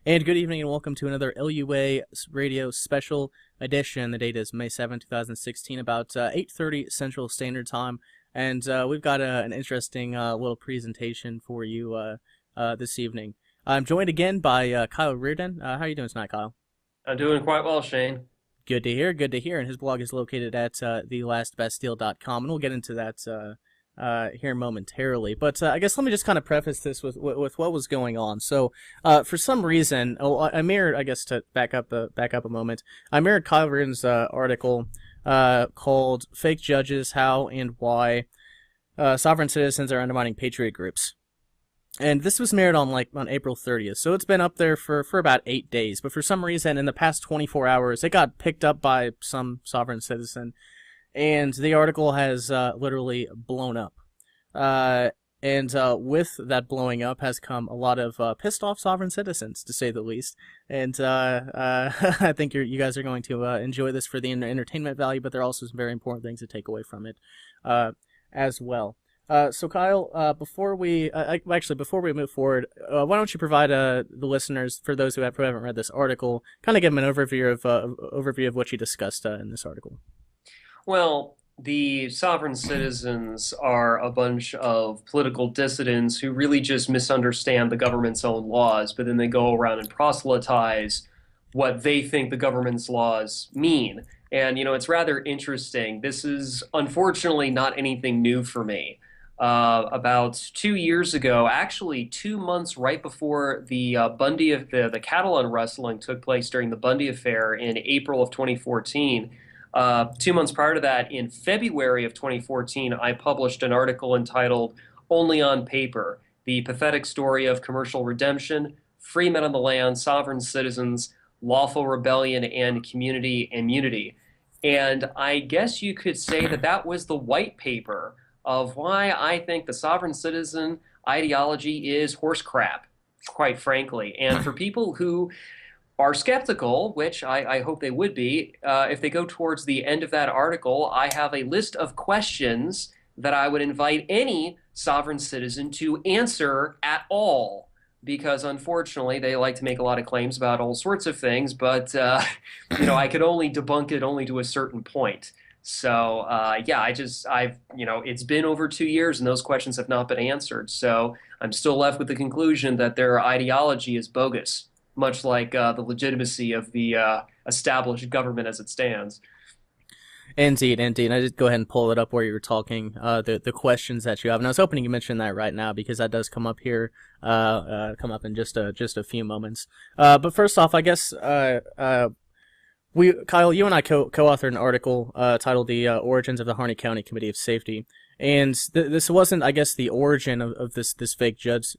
And good evening and welcome to another LUA radio special edition. The date is May 7th, 2016, about 8:30 Central Standard Time. And we've got an interesting little presentation for you this evening. I'm joined again by Kyle Reardon. How are you doing tonight, Kyle? I'm doing quite well, Shane. Good to hear, good to hear. And his blog is located at thelastbastille.com, and we'll get into that here momentarily. But I guess let me just kind of preface this with what was going on. So, for some reason, I mirrored. I guess to back up a moment, I mirrored Kyle Reardon's article called "Fake Judges: How and Why Sovereign Citizens Are Undermining Patriot Groups." And this was mirrored on April 30th, so it's been up there for about 8 days. But for some reason, in the past 24 hours, it got picked up by some sovereign citizen, and the article has literally blown up. And with that blowing up has come a lot of pissed off sovereign citizens, to say the least. And I think you guys are going to enjoy this for the entertainment value, but there are also some very important things to take away from it as well. So Kyle, before we move forward, why don't you provide the listeners, for those who haven't read this article, kind of give them an overview of what you discussed in this article. Well, the sovereign citizens are a bunch of political dissidents who really just misunderstand the government's own laws, but then they go around and proselytize what they think the government's laws mean. And, it's rather interesting. This is unfortunately not anything new for me. About 2 years ago, actually 2 months right before the the cattle unrustling took place during the Bundy affair in April of 2014. 2 months prior to that, in February of 2014, I published an article entitled "Only on Paper: The Pathetic Story of Commercial Redemption, Free Men on the Land, Sovereign Citizens, Lawful Rebellion, and Community Immunity." And I guess you could say that that was the white paper of why I think the sovereign citizen ideology is horse crap, quite frankly. And for people who are skeptical, which I hope they would be, if they go towards the end of that article, I have a list of questions that I would invite any sovereign citizen to answer at all. Because unfortunately, they like to make a lot of claims about all sorts of things, but I could only debunk it only to a certain point. So yeah, it's been over 2 years and those questions have not been answered. So I'm still left with the conclusion that their ideology is bogus, much like the legitimacy of the established government as it stands. Indeed, indeed. I just go ahead and pull it up where you were talking, the questions that you have. And I was hoping you mentioned that right now because that does come up here, come up in just a few moments. But first off, I guess, Kyle, you and I co-authored an article, titled "The Origins of the Harney County Committee of Safety." And this wasn't, I guess, the origin of this fake judge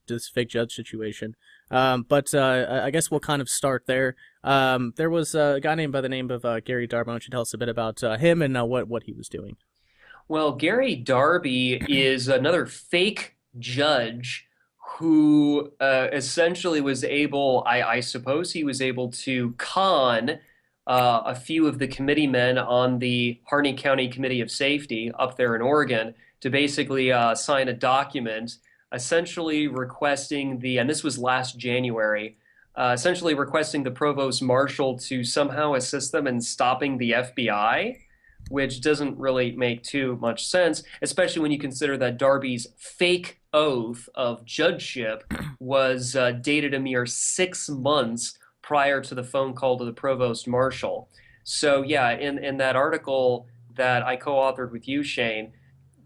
situation. But I guess we'll kind of start there. There was a guy named by the name of Gary Darby. Why don't you tell us a bit about him and what he was doing? Well, Gary Darby is another fake judge who essentially was able, I suppose he was able to con a few of the committeemen on the Harney County Committee of Safety up there in Oregon to basically sign a document essentially requesting and this was last January, essentially requesting the provost marshal to somehow assist them in stopping the FBI, which doesn't really make too much sense, especially when you consider that Darby's fake oath of judgeship was dated a mere 6 months prior to the phone call to the provost marshal. So yeah, in that article that I co-authored with you, Shane,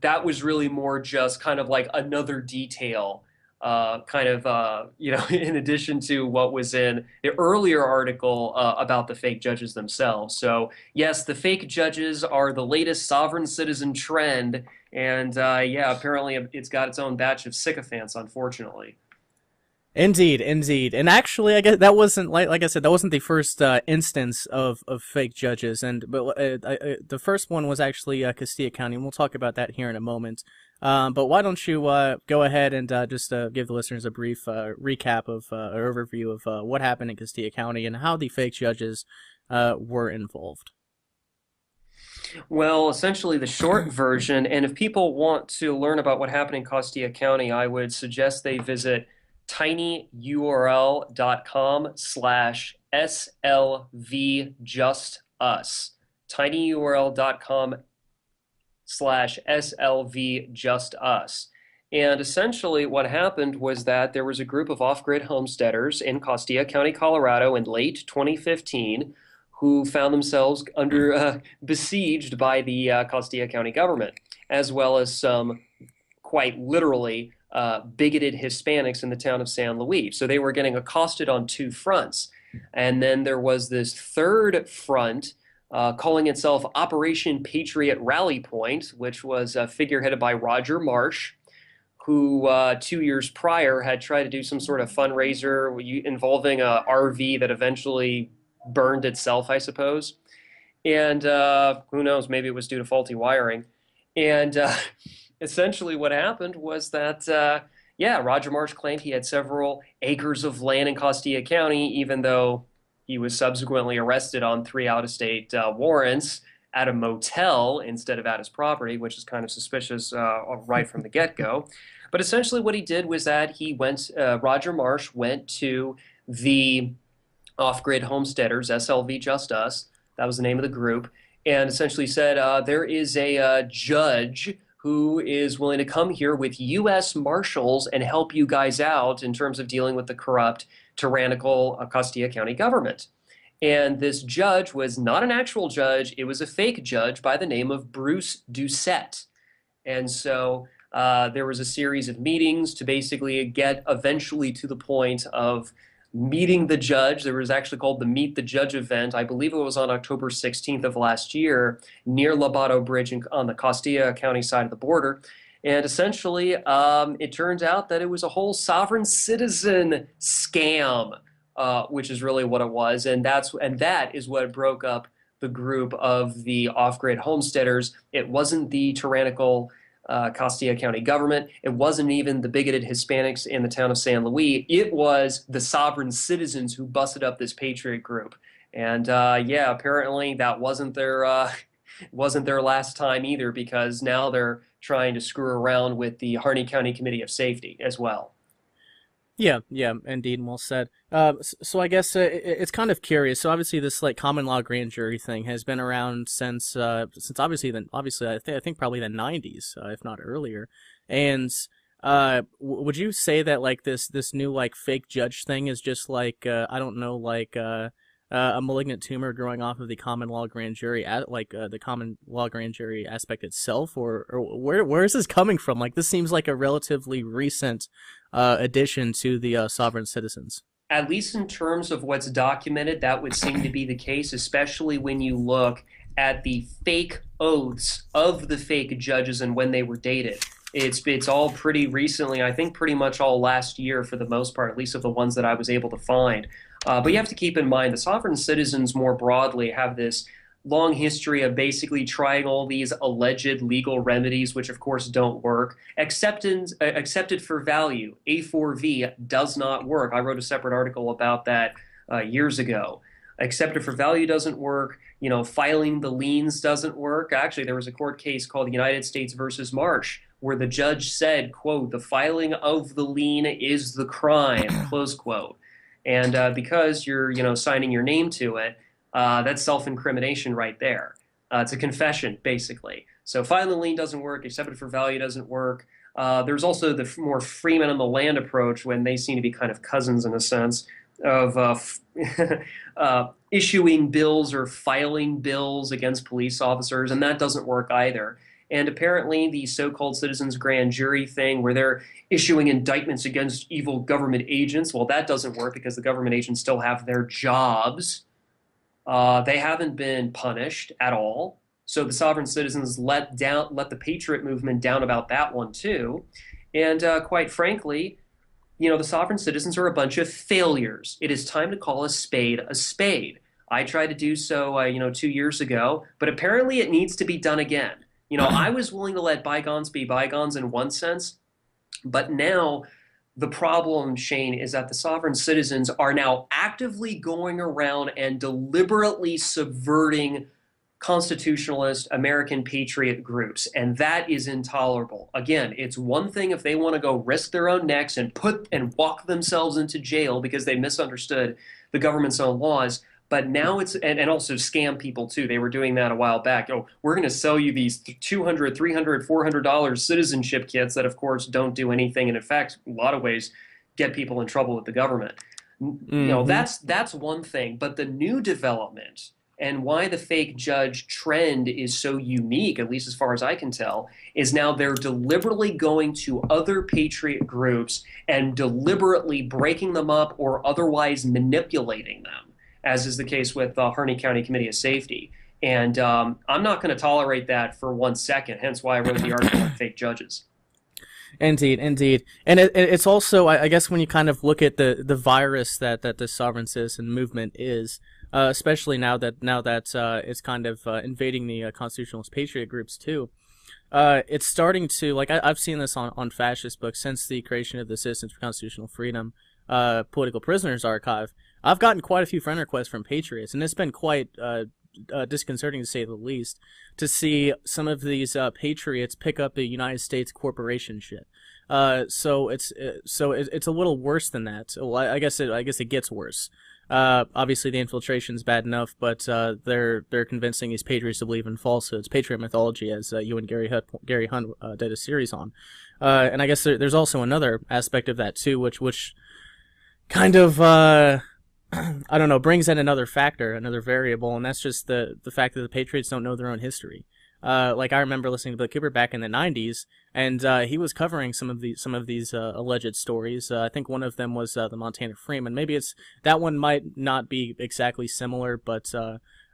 that was really more just kind of like another detail, in addition to what was in the earlier article about the fake judges themselves. So yes, the fake judges are the latest sovereign citizen trend, and yeah, apparently it's got its own batch of sycophants, unfortunately. Indeed, indeed, and actually, I guess that wasn't like I said, that wasn't the first instance of fake judges, the first one was actually Castilla County, and we'll talk about that here in a moment. But why don't you go ahead and just give the listeners a brief recap of or overview of what happened in Castilla County and how the fake judges were involved. Well, essentially the short version, and if people want to learn about what happened in Castilla County, I would suggest they visit tinyurl.com/slvjustus. tinyurl.com/slvjustus. And essentially, what happened was that there was a group of off-grid homesteaders in Castilla County, Colorado, in late 2015 who found themselves under besieged by the Castilla County government, as well as some quite literally bigoted Hispanics in the town of San Luis. So they were getting accosted on two fronts. And then there was this third front calling itself Operation Patriot Rally Point, which was figureheaded by Roger Marsh, who 2 years prior had tried to do some sort of fundraiser involving a RV that eventually burned itself, I suppose. And who knows, maybe it was due to faulty wiring. And essentially what happened was that, yeah, Roger Marsh claimed he had several acres of land in Castilla County, even though he was subsequently arrested on 3 out-of-state warrants at a motel instead of at his property, which is kind of suspicious right from the get-go. But essentially what he did was that Roger Marsh went to the off-grid homesteaders, SLV Just Us, that was the name of the group, and essentially said, there is a judge who is willing to come here with U.S. Marshals and help you guys out in terms of dealing with the corrupt, tyrannical Castilla County government. And this judge was not an actual judge. It was a fake judge by the name of Bruce Doucette. And so there was a series of meetings to basically get eventually to the point of meeting the judge. There was actually called the Meet the Judge event. I believe it was on October 16th of last year near Lobato Bridge on the Castilla County side of the border. And essentially, it turns out that it was a whole sovereign citizen scam, which is really what it was. And that is what broke up the group of the off-grid homesteaders. It wasn't the tyrannical Castilla County government. It wasn't even the bigoted Hispanics in the town of San Luis. It was the sovereign citizens who busted up this patriot group. And yeah, apparently that wasn't their last time either, because now they're trying to screw around with the Harney County Committee of Safety as well. Yeah, yeah, indeed, well said. So I guess it's kind of curious. So obviously, this like common law grand jury thing has been around since obviously I think probably the '90s, if not earlier. And would you say that like this new like fake judge thing is just like I don't know, like a malignant tumor growing off of the common law grand jury, the common law grand jury aspect itself, or where is this coming from? Like, this seems like a relatively recent addition to the sovereign citizens. At least in terms of what's documented, that would seem to be the case, especially when you look at the fake oaths of the fake judges and when they were dated. It's all pretty recently, I think pretty much all last year for the most part, at least of the ones that I was able to find. But you have to keep in mind the sovereign citizens more broadly have this long history of basically trying all these alleged legal remedies, which of course don't work. Accepted for value, A4V, does not work. I wrote a separate article about that years ago. Accepted for value doesn't work. You know, filing the liens doesn't work. Actually, there was a court case called the United States versus Marsh, where the judge said, quote, "The filing of the lien is the crime," close quote. And because you're, signing your name to it, that's self-incrimination right there. It's a confession, basically. So filing the lien doesn't work. Accepted for value doesn't work. There's also the more Freeman on the land approach, when they seem to be kind of cousins in a sense, of issuing bills or filing bills against police officers, and that doesn't work either. And apparently the so-called citizens grand jury thing, where they're issuing indictments against evil government agents, well, that doesn't work because the government agents still have their jobs. They haven't been punished at all. So the sovereign citizens let the patriot movement down about that one too. And quite frankly, the sovereign citizens are a bunch of failures. It is time to call a spade a spade. I tried to do so, 2 years ago, but apparently it needs to be done again. I was willing to let bygones be bygones in one sense, but now the problem, Shane, is that the sovereign citizens are now actively going around and deliberately subverting constitutionalist American patriot groups, and that is intolerable. Again, it's one thing if they want to go risk their own necks and put and walk themselves into jail because they misunderstood the government's own laws. But now and also scam people too. They were doing that a while back. Oh, we're going to sell you these $200, $300, $400 citizenship kits that, of course, don't do anything. And in fact, a lot of ways get people in trouble with the government. That's one thing. But the new development and why the fake judge trend is so unique, at least as far as I can tell, is now they're deliberately going to other patriot groups and deliberately breaking them up or otherwise manipulating them, as is the case with the Harney County Committee of Safety. And I'm not going to tolerate that for 1 second, hence why I wrote the article on fake judges. Indeed, indeed. And it's also, I guess, when you kind of look at the virus that the sovereign citizen movement is, especially now that it's kind of invading the constitutionalist patriot groups too. It's starting to, like, I've seen this on fascist books since the creation of the Citizens for Constitutional Freedom Political Prisoners Archive. I've gotten quite a few friend requests from patriots, and it's been quite disconcerting to say the least to see some of these patriots pick up the United States corporation shit. So it's a little worse than that. Well, I guess it gets worse. Obviously the infiltration's bad enough, but they're convincing these patriots to believe in falsehoods, patriot mythology, as you and Gary Hunt did a series on. And I guess there's also another aspect of that too, which kind of I don't know, brings in another factor, another variable, and that's just the fact that the patriots don't know their own history. Like, I remember listening to Bill Cooper back in the 90s, and he was covering some of these alleged stories. I think one of them was the Montana Freeman. Maybe that one might not be exactly similar, but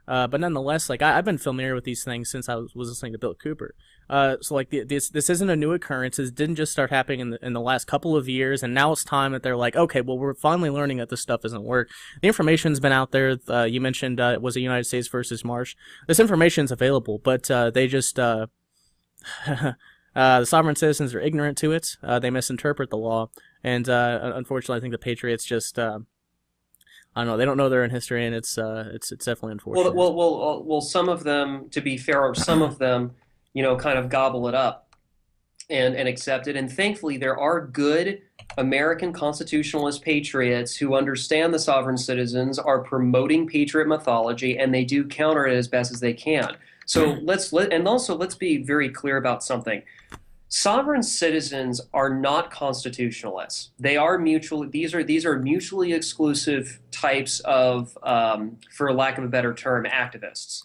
nonetheless, like, I've been familiar with these things since I was listening to Bill Cooper. So like this isn't a new occurrence. It didn't just start happening in the last couple of years, and now it's time that they're like, okay, well, we're finally learning that this stuff doesn't work. The information's been out there. You mentioned it was the United States versus Marsh. This information's available, but they just the sovereign citizens are ignorant to it. They misinterpret the law, and unfortunately, I think the patriots just I don't know. They don't know their own history, and it's definitely unfortunate. Well, some of them, to be fair, some of them, kind of gobble it up and accept it. And thankfully, there are good American constitutionalist patriots who understand the sovereign citizens, are promoting patriot mythology, and they do counter it as best as they can. So let's be very clear about something. Sovereign citizens are not constitutionalists. They are these are mutually exclusive types of, for lack of a better term, activists.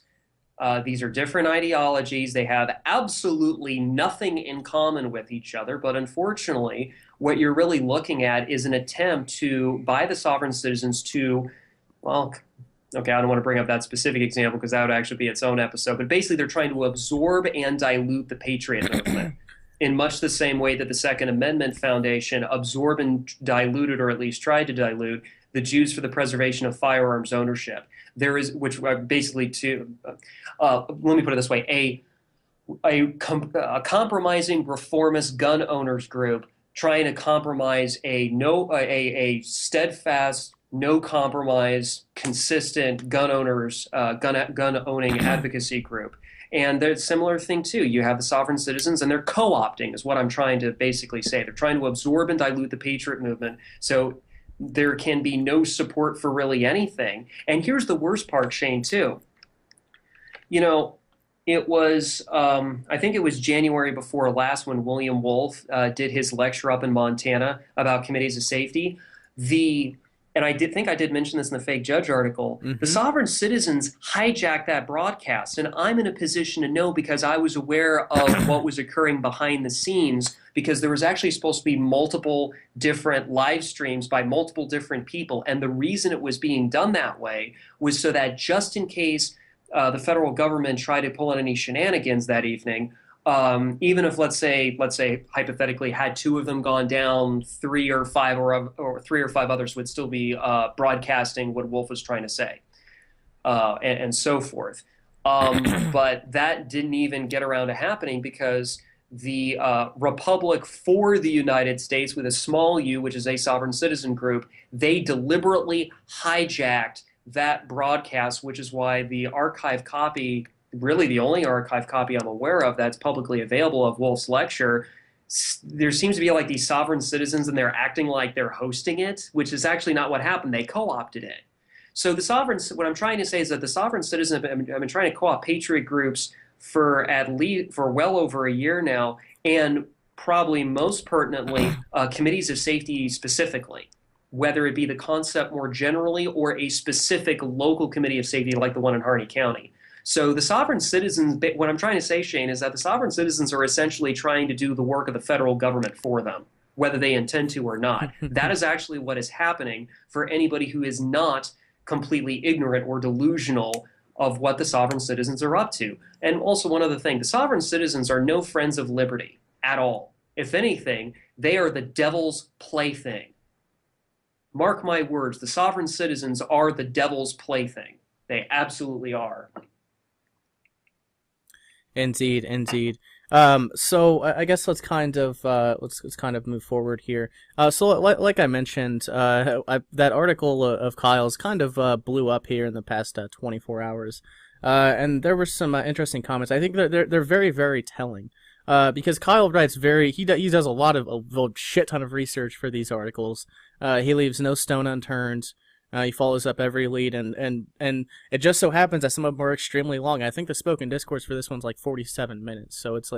These are different ideologies. They have absolutely nothing in common with each other. But unfortunately, what you're really looking at is an attempt by the sovereign citizens to, well, okay, I don't want to bring up that specific example because that would actually be its own episode. But basically, they're trying to absorb and dilute the patriot movement in much the same way that the Second Amendment Foundation absorbed and diluted, or at least tried to dilute, the Jews for the Preservation of Firearms Ownership. There is, which basically let me put it this way, a compromising reformist gun owners group trying to compromise a steadfast, no compromise, consistent gun owning advocacy group. And there's a similar thing too. You have the sovereign citizens, and they're co-opting, is what I'm trying to basically say. They're trying to absorb and dilute the patriot movement, so there can be no support for really anything. And here's the worst part, Shane, too. It was, I think it was January before last when William Wolf did his lecture up in Montana about committees of safety. And I did mention this in the fake judge article. Mm-hmm. The sovereign citizens hijacked that broadcast, and I'm in a position to know because I was aware of what was occurring behind the scenes, because there was actually supposed to be multiple different live streams by multiple different people, and the reason it was being done that way was so that just in case the federal government tried to pull in any shenanigans that evening, even if let's say hypothetically had two of them gone down, three or five others would still be broadcasting what Wolf was trying to say, and so forth. But that didn't even get around to happening because the Republic for the United States, with a small u, which is a sovereign citizen group, they deliberately hijacked that broadcast, which is why the archive copy really the only archive copy I'm aware of that's publicly available of Wolf's lecture, there seems to be like these sovereign citizens and they're acting like they're hosting it, which is actually not what happened. They co-opted it. So the sovereign, what I'm trying to say is that the sovereign citizens have been trying to co-opt patriot groups for at least for well over a year now, and probably most pertinently, committees of safety specifically, whether it be the concept more generally or a specific local committee of safety like the one in Harney County. So the sovereign citizens, what I'm trying to say, Shane, is that the sovereign citizens are essentially trying to do the work of the federal government for them, whether they intend to or not. That is actually what is happening for anybody who is not completely ignorant or delusional of what the sovereign citizens are up to. And also one other thing, the sovereign citizens are no friends of liberty at all. If anything, they are the devil's plaything. Mark my words, the sovereign citizens are the devil's plaything. They absolutely are. Indeed, indeed. So I guess let's kind of move forward here. So like I mentioned, that article of Kyle's kind of blew up here in the past 24 hours, and there were some interesting comments. I think they're very very telling. Because Kyle writes he does a lot of a shit ton of research for these articles. He leaves no stone unturned. He follows up every lead, and it just so happens that some of them are extremely long. I think the spoken discourse for this one's like 47 minutes, so it's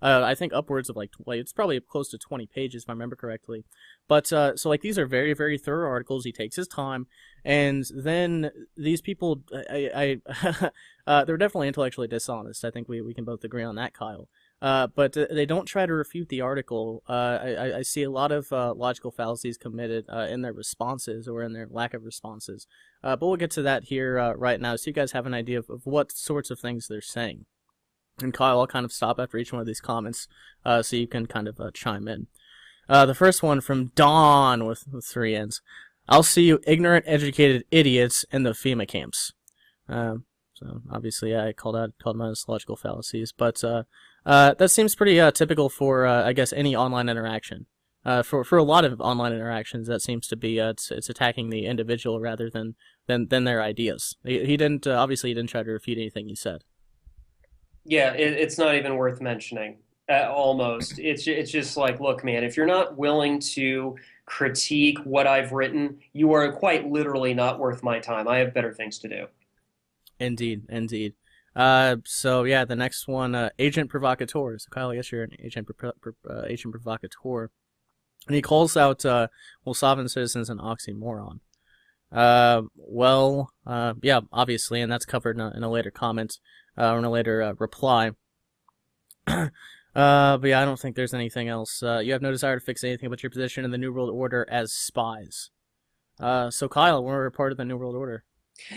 I think upwards of like it's probably close to 20 pages if I remember correctly. But so like these are very very thorough articles. He takes his time, and then these people, they're definitely intellectually dishonest. I think we can both agree on that, Kyle. But they don't try to refute the article. I see a lot of logical fallacies committed in their responses or in their lack of responses. But we'll get to that here right now, so you guys have an idea of what sorts of things they're saying. And Kyle, I'll kind of stop after each one of these comments so you can kind of chime in. The first one from Dawn with 3 N's. I'll see you ignorant, educated idiots in the FEMA camps. So obviously, I called them as logical fallacies, but that seems pretty typical for I guess any online interaction. For a lot of online interactions, that seems to be it's attacking the individual rather than their ideas. He didn't obviously he didn't try to refute anything you said. Yeah, it's not even worth mentioning. Almost, it's just like, look, man, if you're not willing to critique what I've written, you are quite literally not worth my time. I have better things to do. Indeed, indeed. So yeah, the next one, agent provocateur. So Kyle, I guess you're an agent provocateur, and he calls out sovereign citizens an oxymoron. Yeah, obviously, and that's covered in a later comment or in a later reply. But yeah, I don't think there's anything else. You have no desire to fix anything but your position in the New World Order as spies. So Kyle, we're a part of the New World Order.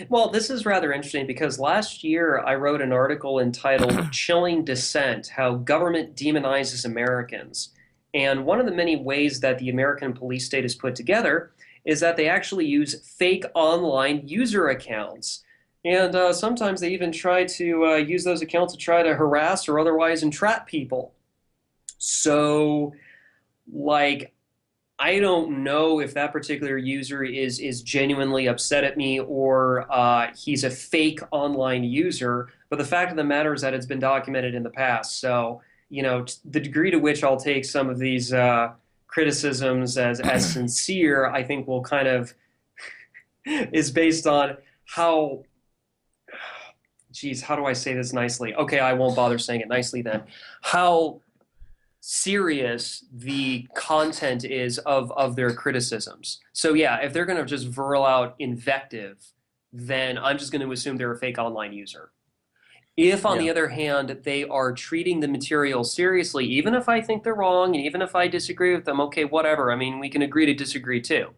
Well, this is rather interesting because last year I wrote an article entitled Chilling Dissent: How Government Demonizes Americans. And one of the many ways that the American police state is put together is that they actually use fake online user accounts. And sometimes they even try to use those accounts to try to harass or otherwise entrap people. So, like, I don't know if that particular user is genuinely upset at me or he's a fake online user, but the fact of the matter is that it's been documented in the past. So, the degree to which I'll take some of these criticisms as sincere, I think will kind of is based on how, geez, how do I say this nicely? Okay, I won't bother saying it nicely then. How serious the content is of their criticisms. So yeah, if they're going to just whirl out invective, then I'm just going to assume they're a fake online user. If, on Yeah. the other hand, they are treating the material seriously, even if I think they're wrong, and even if I disagree with them, okay, whatever. I mean, we can agree to disagree too.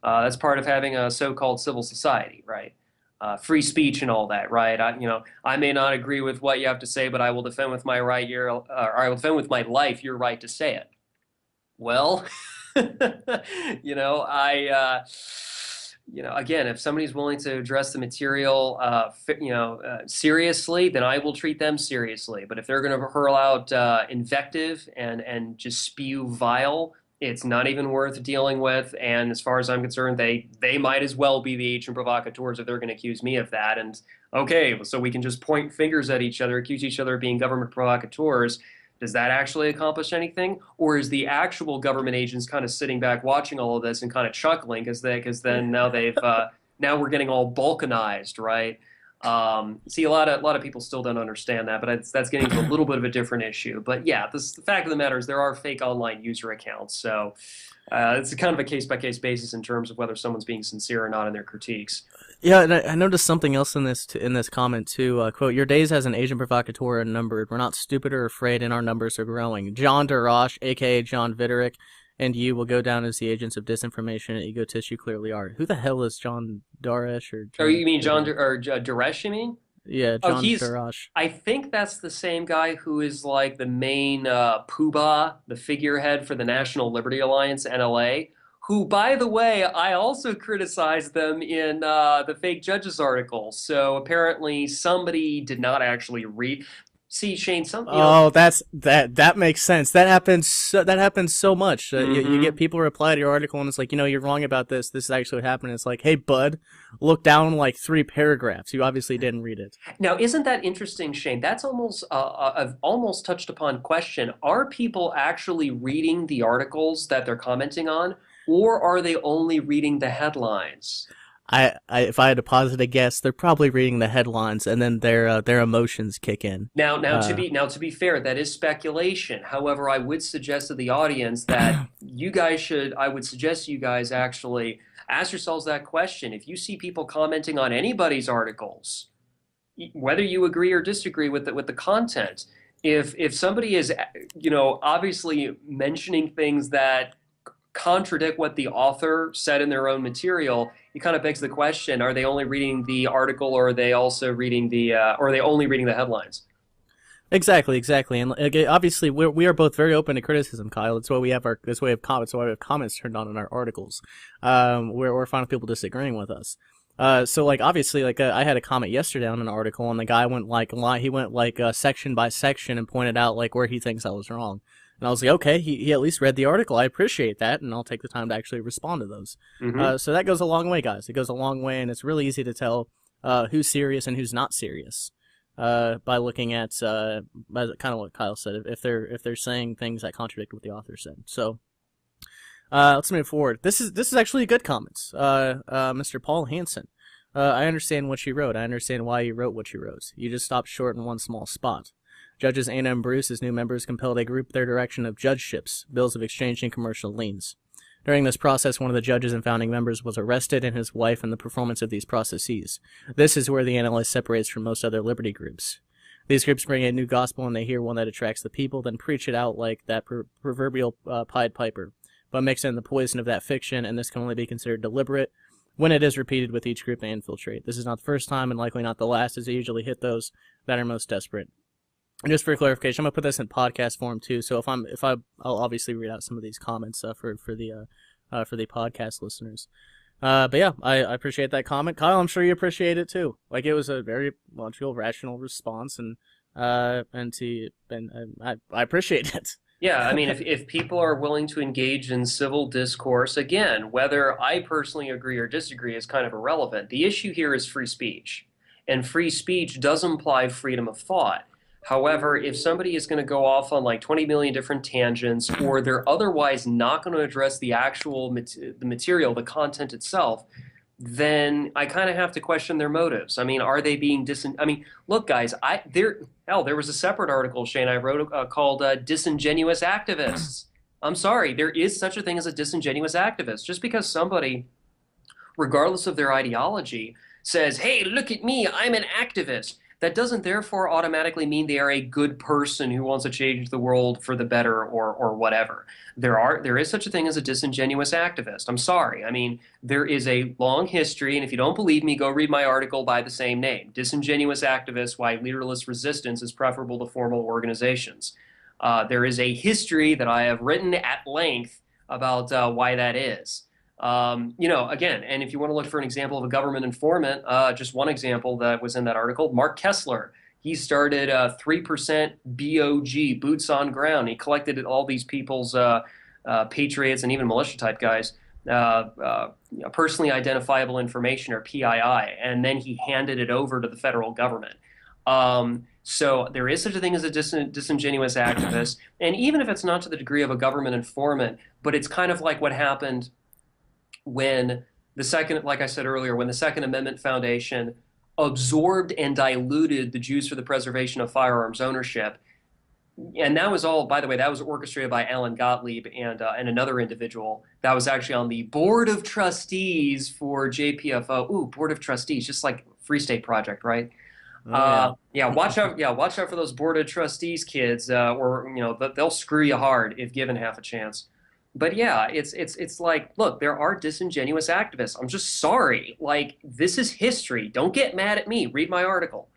That's part of having a so-called civil society, right? Free speech and all that, right? I may not agree with what you have to say, but I will defend with my right, or I will defend with my life your right to say it. Well, again, if somebody's willing to address the material, seriously, then I will treat them seriously. But if they're going to hurl out invective and just spew vile It's not even worth dealing with. And as far as I'm concerned, they might as well be the agent provocateurs if they're going to accuse me of that. And okay, so we can just point fingers at each other, accuse each other of being government provocateurs. Does that actually accomplish anything? Or is the actual government agents kind of sitting back watching all of this and kind of chuckling because then now now we're getting all balkanized, right? See, a lot of people still don't understand that, but that's getting to a little bit of a different issue. But yeah, the fact of the matter is there are fake online user accounts, so it's kind of a case by case basis in terms of whether someone's being sincere or not in their critiques. Yeah, and I noticed something else in this comment too. Quote: "Your days as an agent provocateur are numbered. We're not stupid or afraid, and our numbers are growing. John Darash, aka John Viderick, and you will go down as the agents of disinformation and egotists you clearly are." Who the hell is John Darash or Oh, John you mean John Viderick? Duresh? You mean? Yeah, Oh, John Darash. I think that's the same guy who is like the main poobah, the figurehead for the National Liberty Alliance, NLA, who, by the way, I also criticized them in the fake judges article. So apparently somebody did not actually read. See, Shane, Oh, that makes sense. That happens so much. You get hmm. people reply to your article and it's like, you're wrong about this. This is actually what happened. It's like, hey, bud, look down like 3 paragraphs. You obviously didn't read it. Now, isn't that interesting, Shane? That's almost I've almost touched upon question. Are people actually reading the articles that they're commenting on, or are they only reading the headlines? If I had to posit a guess, they're probably reading the headlines and then their emotions kick in. Uh, Now to be fair, that is speculation. However, I would suggest to the audience that I would suggest you guys actually ask yourselves that question. If you see people commenting on anybody's articles, whether you agree or disagree with the content, if somebody is, obviously mentioning things that contradict what the author said in their own material, it kind of begs the question: are they only reading the article, or are they also reading or are they only reading the headlines? exactly. And obviously, we are both very open to criticism, Kyle. That's why we have comments. Why we have comments turned on in our articles. We're fine with people disagreeing with us. So like obviously like I had a comment yesterday on an article and the guy went section by section and pointed out like where he thinks I was wrong. And I was like, okay, he at least read the article. I appreciate that, and I'll take the time to actually respond to those. Hmm. So that goes a long way, guys. It goes a long way, and it's really easy to tell who's serious and who's not serious by looking at kind of what Kyle said. If they're saying things that contradict what the author said. So let's move forward. This is actually a good comment. Mr. Paul Hansen. I understand what you wrote. I understand why you wrote what you wrote. You just stopped short in one small spot. Judges Anna and Bruce, as new members, compelled a group their direction of judgeships, bills of exchange, and commercial liens. During this process, one of the judges and founding members was arrested, and his wife in the performance of these processes. This is where the NLA separates from most other liberty groups. These groups bring a new gospel, and they hear one that attracts the people, then preach it out like that proverbial Pied Piper, but mix in the poison of that fiction, and this can only be considered deliberate when it is repeated with each group they infiltrate. This is not the first time, and likely not the last, as they usually hit those that are most desperate. And just for clarification, I'm gonna put this in podcast form too. So I'll obviously read out some of these comments for the podcast listeners. But yeah, I appreciate that comment, Kyle. I'm sure you appreciate it too. Like it was a very logical, rational response, and I appreciate it. Yeah, I mean, if people are willing to engage in civil discourse, again, whether I personally agree or disagree is kind of irrelevant. The issue here is free speech, and free speech does imply freedom of thought. However, if somebody is going to go off on like 20 million different tangents, or they're otherwise not going to address the actual the material, the content itself, then I kind of have to question their motives. I mean, are they being I mean, look, guys, there was a separate article, Shane, I wrote called "Disingenuous Activists." I'm sorry, there is such a thing as a disingenuous activist. Just because somebody, regardless of their ideology, says, "Hey, look at me, I'm an activist," that doesn't therefore automatically mean they are a good person who wants to change the world for the better, or whatever. There is such a thing as a disingenuous activist. I'm sorry. I mean, there is a long history, and if you don't believe me, go read my article by the same name, "Disingenuous Activists: Why Leaderless Resistance is Preferable to Formal Organizations." There is a history that I have written at length about why that is. Again, and if you want to look for an example of a government informant, just one example that was in that article, Mark Kessler. He started 3% BOG, boots on ground. He collected all these people's patriots and even militia type guys, personally identifiable information, or PII, and then he handed it over to the federal government. So there is such a thing as a disingenuous activist, and even if it's not to the degree of a government informant, but it's kind of like what happened when the second, like I said earlier, when the Second Amendment Foundation absorbed and diluted the Jews for the Preservation of Firearms Ownership. And that was all, by the way, that was orchestrated by Alan Gottlieb and another individual that was actually on the board of trustees for JPFO. Ooh, board of trustees, just like Free State Project, right? Oh yeah. Yeah, watch out. Yeah, watch out for those board of trustees kids, or they'll screw you hard if given half a chance. But yeah, it's like, look, there are disingenuous activists. I'm just sorry. Like, this is history. Don't get mad at me. Read my article.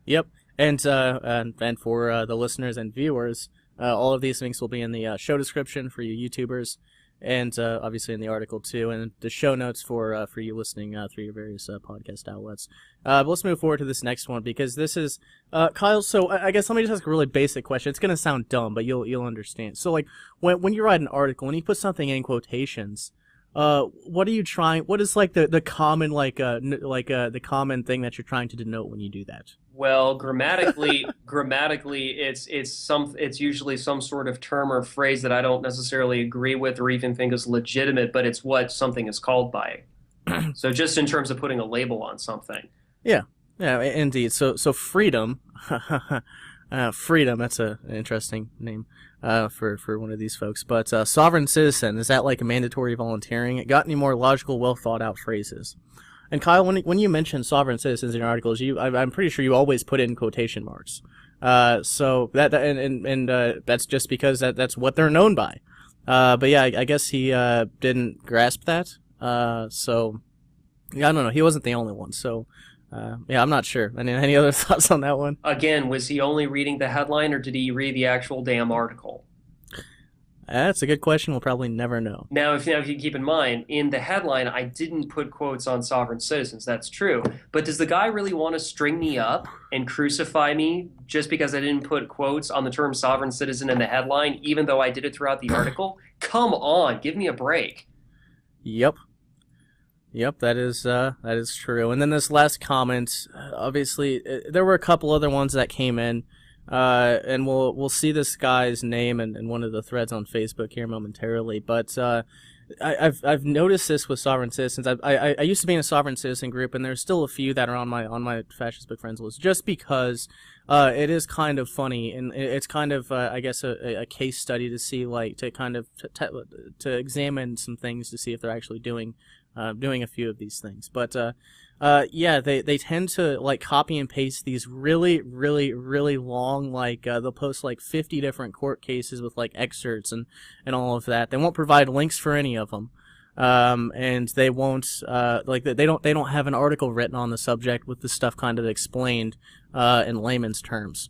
Yep. And for the listeners and viewers, all of these links will be in the show description for you YouTubers, and obviously in the article too, and the show notes for you listening through your various podcast outlets. But let's move forward to this next one, because this is Kyle. So I guess let me just ask a really basic question. It's gonna sound dumb, but you'll understand. So like when you write an article, when you put something in quotations, what are you trying? What is like the common the common thing that you're trying to denote when you do that? Well, grammatically, it's usually some sort of term or phrase that I don't necessarily agree with or even think is legitimate, but it's what something is called by. So just in terms of putting a label on something. Yeah, indeed. So freedom, freedom. That's an interesting name for one of these folks. But sovereign citizen, is that like a mandatory volunteering? It got any more logical, well thought out phrases? And Kyle, when you mention sovereign citizens in your articles, I'm pretty sure you always put in quotation marks. So that's just because that's what they're known by. But yeah, I guess he didn't grasp that. So yeah, I don't know. He wasn't the only one. So yeah, I'm not sure. Any other thoughts on that one? Again, was he only reading the headline, or did he read the actual damn article? That's a good question. We'll probably never know. Now, if you keep in mind, in the headline, I didn't put quotes on sovereign citizens. That's true. But does the guy really want to string me up and crucify me just because I didn't put quotes on the term sovereign citizen in the headline, even though I did it throughout the article? Come on, give me a break. Yep, that is true. And then this last comment, obviously, there were a couple other ones that came in. And we'll see this guy's name in one of the threads on Facebook here momentarily. But I've noticed this with sovereign citizens. I used to be in a sovereign citizen group, and there's still a few that are on my fascist book friends list, just because it is kind of funny, and it's kind of I guess a case study to see, like, to kind of to examine some things to see if they're actually doing a few of these things. But yeah, they tend to like copy and paste these really long, like they'll post like 50 different court cases with like excerpts and all of that. They won't provide links for any of them. And they won't they don't have an article written on the subject with the stuff kind of explained in layman's terms.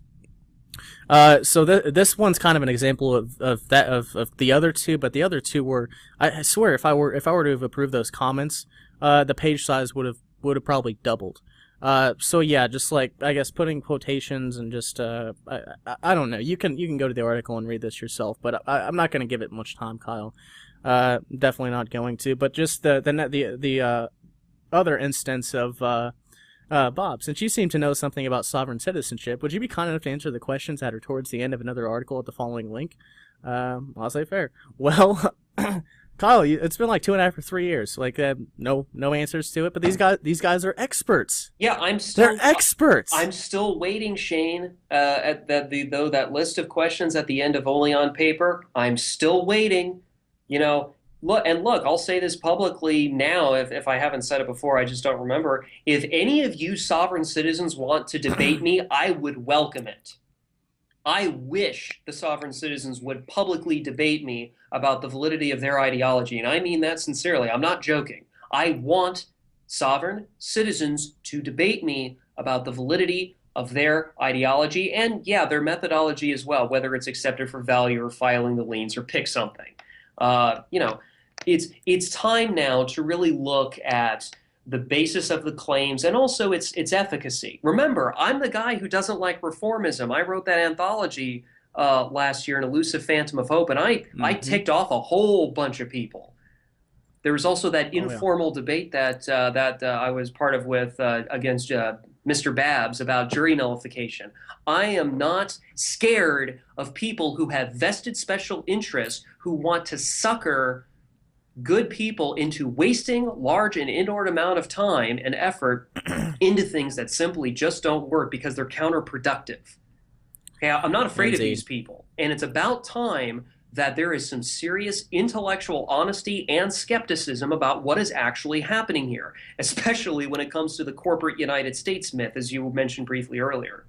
So this one's kind of an example of the other two, but the other two were, I swear, if I were to have approved those comments, the page size would have probably doubled. So yeah, just like, I guess, putting quotations and just I don't know. You can go to the article and read this yourself, but I'm not going to give it much time, Kyle. Definitely not going to. But just the other instance of Bob, since you seem to know something about sovereign citizenship, would you be kind enough to answer the questions that are towards the end of another article at the following link? I'll say fair. Well, Kyle, it's been like 2.5 or 3 years. Like, no answers to it. But these guys are experts. Yeah, they're experts. I'm still waiting, Shane. At that list of questions at the end of Only on Paper. I'm still waiting. Look, I'll say this publicly now, if I haven't said it before, I just don't remember. If any of you sovereign citizens want to debate me, I would welcome it. I wish the sovereign citizens would publicly debate me about the validity of their ideology, and I mean that sincerely. I'm not joking. I want sovereign citizens to debate me about the validity of their ideology and, yeah, their methodology as well, whether it's accepted for value or filing the liens or pick something. It's time now to really look at the basis of the claims and also its efficacy. Remember, I'm the guy who doesn't like reformism. I wrote that anthology last year, An Elusive Phantom of Hope, and I Mm-hmm. ticked off a whole bunch of people. There was also that Oh yeah. informal debate that I was part of with against Mr. Babs about jury nullification. I am not scared of people who have vested special interests who want to sucker good people into wasting large and inordinate amount of time and effort into things that simply just don't work because they're counterproductive. Okay, I'm not afraid of these Indeed. people, and it's about time that there is some serious intellectual honesty and skepticism about what is actually happening here, especially when it comes to the corporate United States myth, as you mentioned briefly earlier.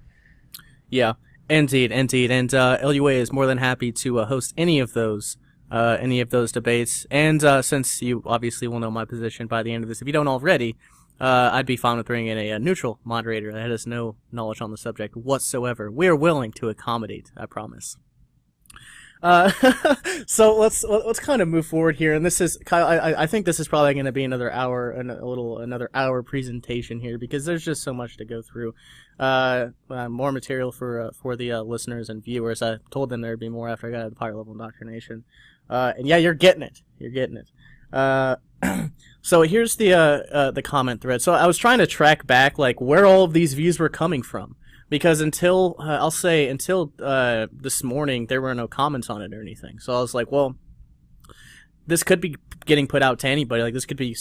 Yeah, indeed, indeed, and LUA is more than happy to host any of those debates. And since you obviously will know my position by the end of this, if you don't already, I'd be fine with bringing in a neutral moderator that has no knowledge on the subject whatsoever. We're willing to accommodate, I promise. Uh, so let's kind of move forward here, and this is Kyle. I think this is probably going to be another hour, another hour presentation here because there's just so much to go through. More material for the listeners and viewers. I told them there'd be more after I got out of higher level indoctrination. And yeah, you're getting it. You're getting it. Uh, so here's the comment thread. So I was trying to track back like where all of these views were coming from because until I'll say until this morning there were no comments on it or anything. So I was like, well, this could be getting put out to anybody. Like this could be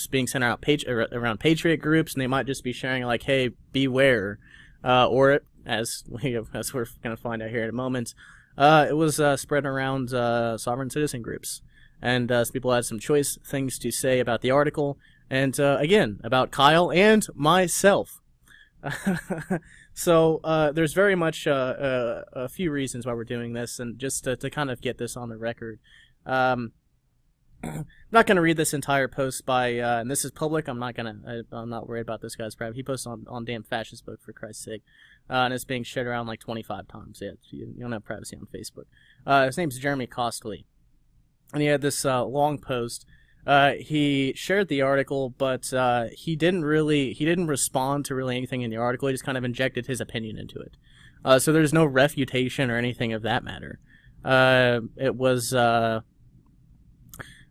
being sent out around Patriot groups, and they might just be sharing like, "Hey, beware," or as we're gonna find out here in a moment, it was spread around sovereign citizen groups, and some people had some choice things to say about the article, and again about Kyle and myself. So there's very much a few reasons why we're doing this, and just to kind of get this on the record. Um, I'm not gonna read this entire post by, and this is public. I'm not worried about this guy's private. He posts on damn fascist book for Christ's sake, and it's being shared around like 25 times. Yeah, you don't have privacy on Facebook. His name's Jeremy Costley, and he had this long post. He shared the article, but he didn't respond to really anything in the article. He just kind of injected his opinion into it. So there's no refutation or anything of that matter. It was.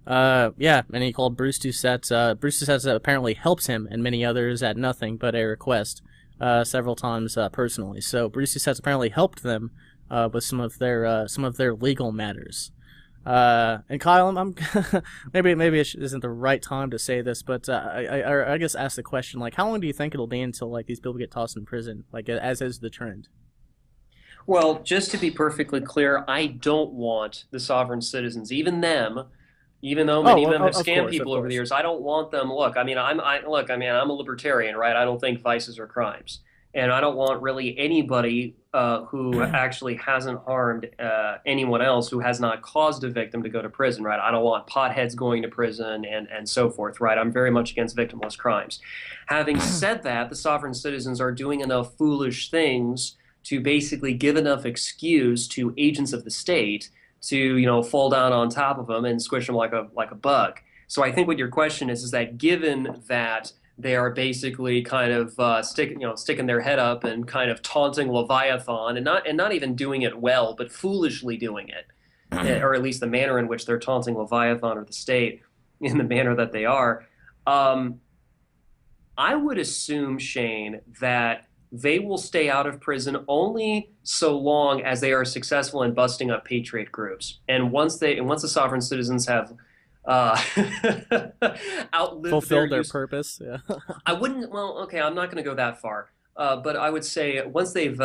Yeah, and he called Bruce Doucette. Bruce Doucette apparently helps him and many others at nothing but a request, several times personally. So Bruce Doucette apparently helped them with some of their legal matters. And Kyle, I'm maybe it isn't the right time to say this, but I guess ask the question like, how long do you think it'll be until like these people get tossed in prison, like as is the trend? Well, just to be perfectly clear, I don't want the sovereign citizens, even them, even though Oh, many of them have of scammed course, of people over the course. years. I don't want them. Look, I mean, I'm a libertarian, right? I don't think vices are crimes, and I don't want really anybody who actually hasn't harmed anyone else, who has not caused a victim, to go to prison, right? I don't want potheads going to prison and so forth, right? I'm very much against victimless crimes. Having said that, the sovereign citizens are doing enough foolish things to basically give enough excuse to agents of the state to fall down on top of them and squish them like a bug. So I think what your question is that given that they are basically kind of sticking their head up and kind of taunting Leviathan and not even doing it well, but foolishly doing it, or at least the manner in which they're taunting Leviathan or the state in the manner that they are. Um, I would assume, Shane, that they will stay out of prison only so long as they are successful in busting up patriot groups. And once the sovereign citizens have uh, outlived their Fulfilled their use, purpose. Yeah. I wouldn't. Well, okay, I'm not going to go that far, but I would say once they've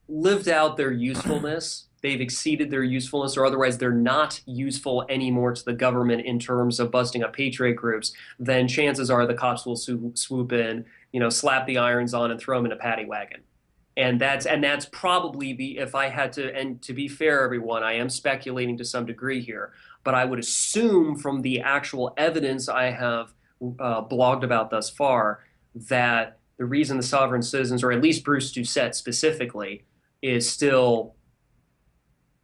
lived out their usefulness. They've exceeded their usefulness, or otherwise they're not useful anymore to the government in terms of busting up patriot groups. Then chances are the cops will swoop in, slap the irons on, and throw them in a paddy wagon. And that's probably the if I had to. And to be fair, everyone, I am speculating to some degree here, but I would assume from the actual evidence I have blogged about thus far that the reason the sovereign citizens, or at least Bruce Doucette specifically, is still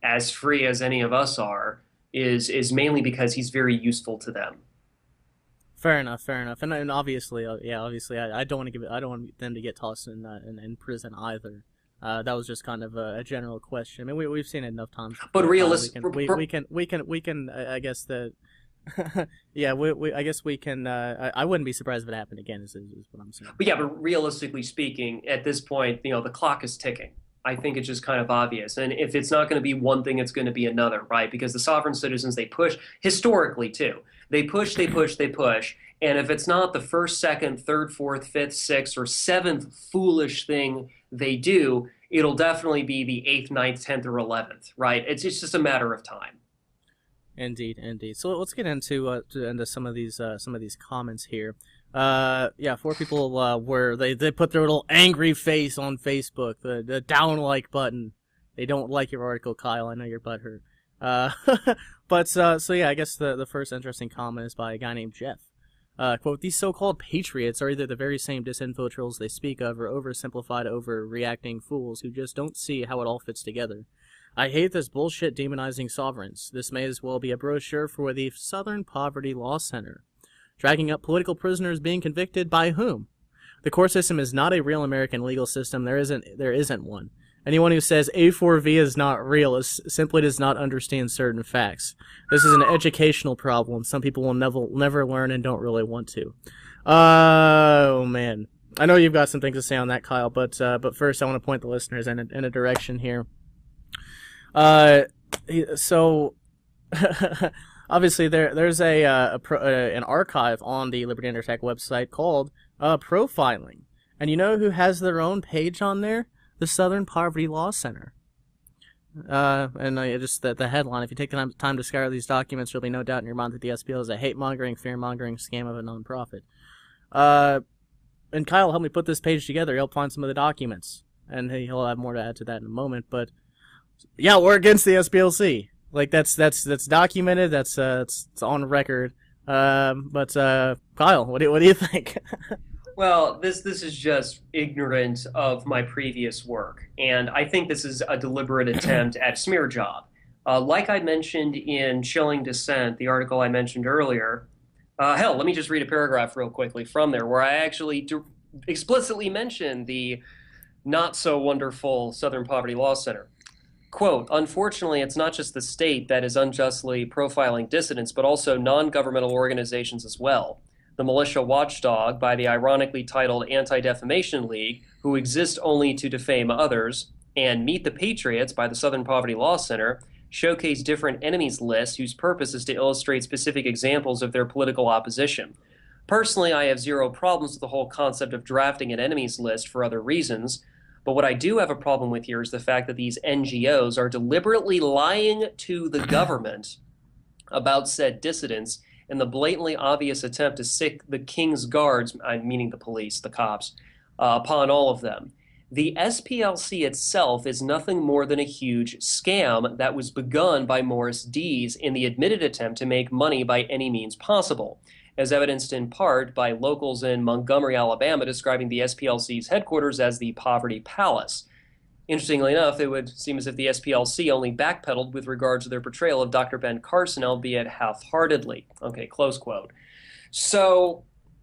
as free as any of us are is mainly because he's very useful to them. Fair enough, fair enough, and obviously, yeah, obviously, I don't want to I don't want them to get tossed in prison either. That was just kind of a general question. I mean, we've seen it enough times But before, Kyle. I guess the yeah, I guess we can. I wouldn't be surprised if it happened again. Is what I'm saying. But yeah, but realistically speaking, at this point, the clock is ticking. I think it's just kind of obvious. And if it's not going to be one thing, it's going to be another, right? Because the sovereign citizens, they push historically too. They push, they push, they push. And if it's not the first, second, third, fourth, fifth, sixth, or seventh foolish thing they do, it'll definitely be the eighth, ninth, 10th, or 11th, right? It's just a matter of time. Indeed, indeed. So let's get into some of these comments here. Yeah, four people were they put their little angry face on Facebook, the down like button. They don't like your article, Kyle. I know you're butthurt. So yeah, I guess the first interesting comment is by a guy named Jeff. Quote, these so-called patriots are either the very same disinfo trolls they speak of or oversimplified, overreacting fools who just don't see how it all fits together. I hate this bullshit demonizing sovereigns. This may as well be a brochure for the Southern Poverty Law Center. Dragging up political prisoners being convicted by whom? The court system is not a real American legal system. There isn't one. Anyone who says A4V is not real simply does not understand certain facts. This is an educational problem. Some people will never learn and don't really want to. Oh man, I know you've got some things to say on that, Kyle. But first, I want to point the listeners in a direction here. So obviously there's an archive on the Liberty Under Attack website called Profiling, and you know who has their own page on there? The Southern Poverty Law Center. And just the headline, if you take the time to scour these documents, there'll be no doubt in your mind that the SPL is a hate-mongering, fear-mongering scam of a nonprofit. And Kyle helped me put this page together. He'll find some of the documents, and he'll have more to add to that in a moment. But yeah, we're against the SPLC. Like that's documented. That's it's on record. But Kyle, what do you think? Well, this is just ignorant of my previous work, and I think this is a deliberate attempt at a smear job. Like I mentioned in Chilling Dissent, the article I mentioned earlier, hell, let me just read a paragraph real quickly from there, where I actually explicitly mention the not-so-wonderful Southern Poverty Law Center. Quote, unfortunately, it's not just the state that is unjustly profiling dissidents, but also non-governmental organizations as well. The militia watchdog by the ironically titled Anti-Defamation League, who exist only to defame others, and Meet the Patriots by the Southern Poverty Law Center showcase different enemies lists whose purpose is to illustrate specific examples of their political opposition. Personally, I have zero problems with the whole concept of drafting an enemies list for other reasons, but what I do have a problem with here is the fact that these NGOs are deliberately lying to the government about said dissidents in the blatantly obvious attempt to sick the king's guards, meaning the police, the cops, upon all of them. The SPLC itself is nothing more than a huge scam that was begun by Morris Dees in the admitted attempt to make money by any means possible, as evidenced in part by locals in Montgomery, Alabama, describing the SPLC's headquarters as the Poverty Palace. Interestingly enough, it would seem as if the SPLC only backpedaled with regard to their portrayal of Dr. Ben Carson, albeit half-heartedly. Okay, close quote. So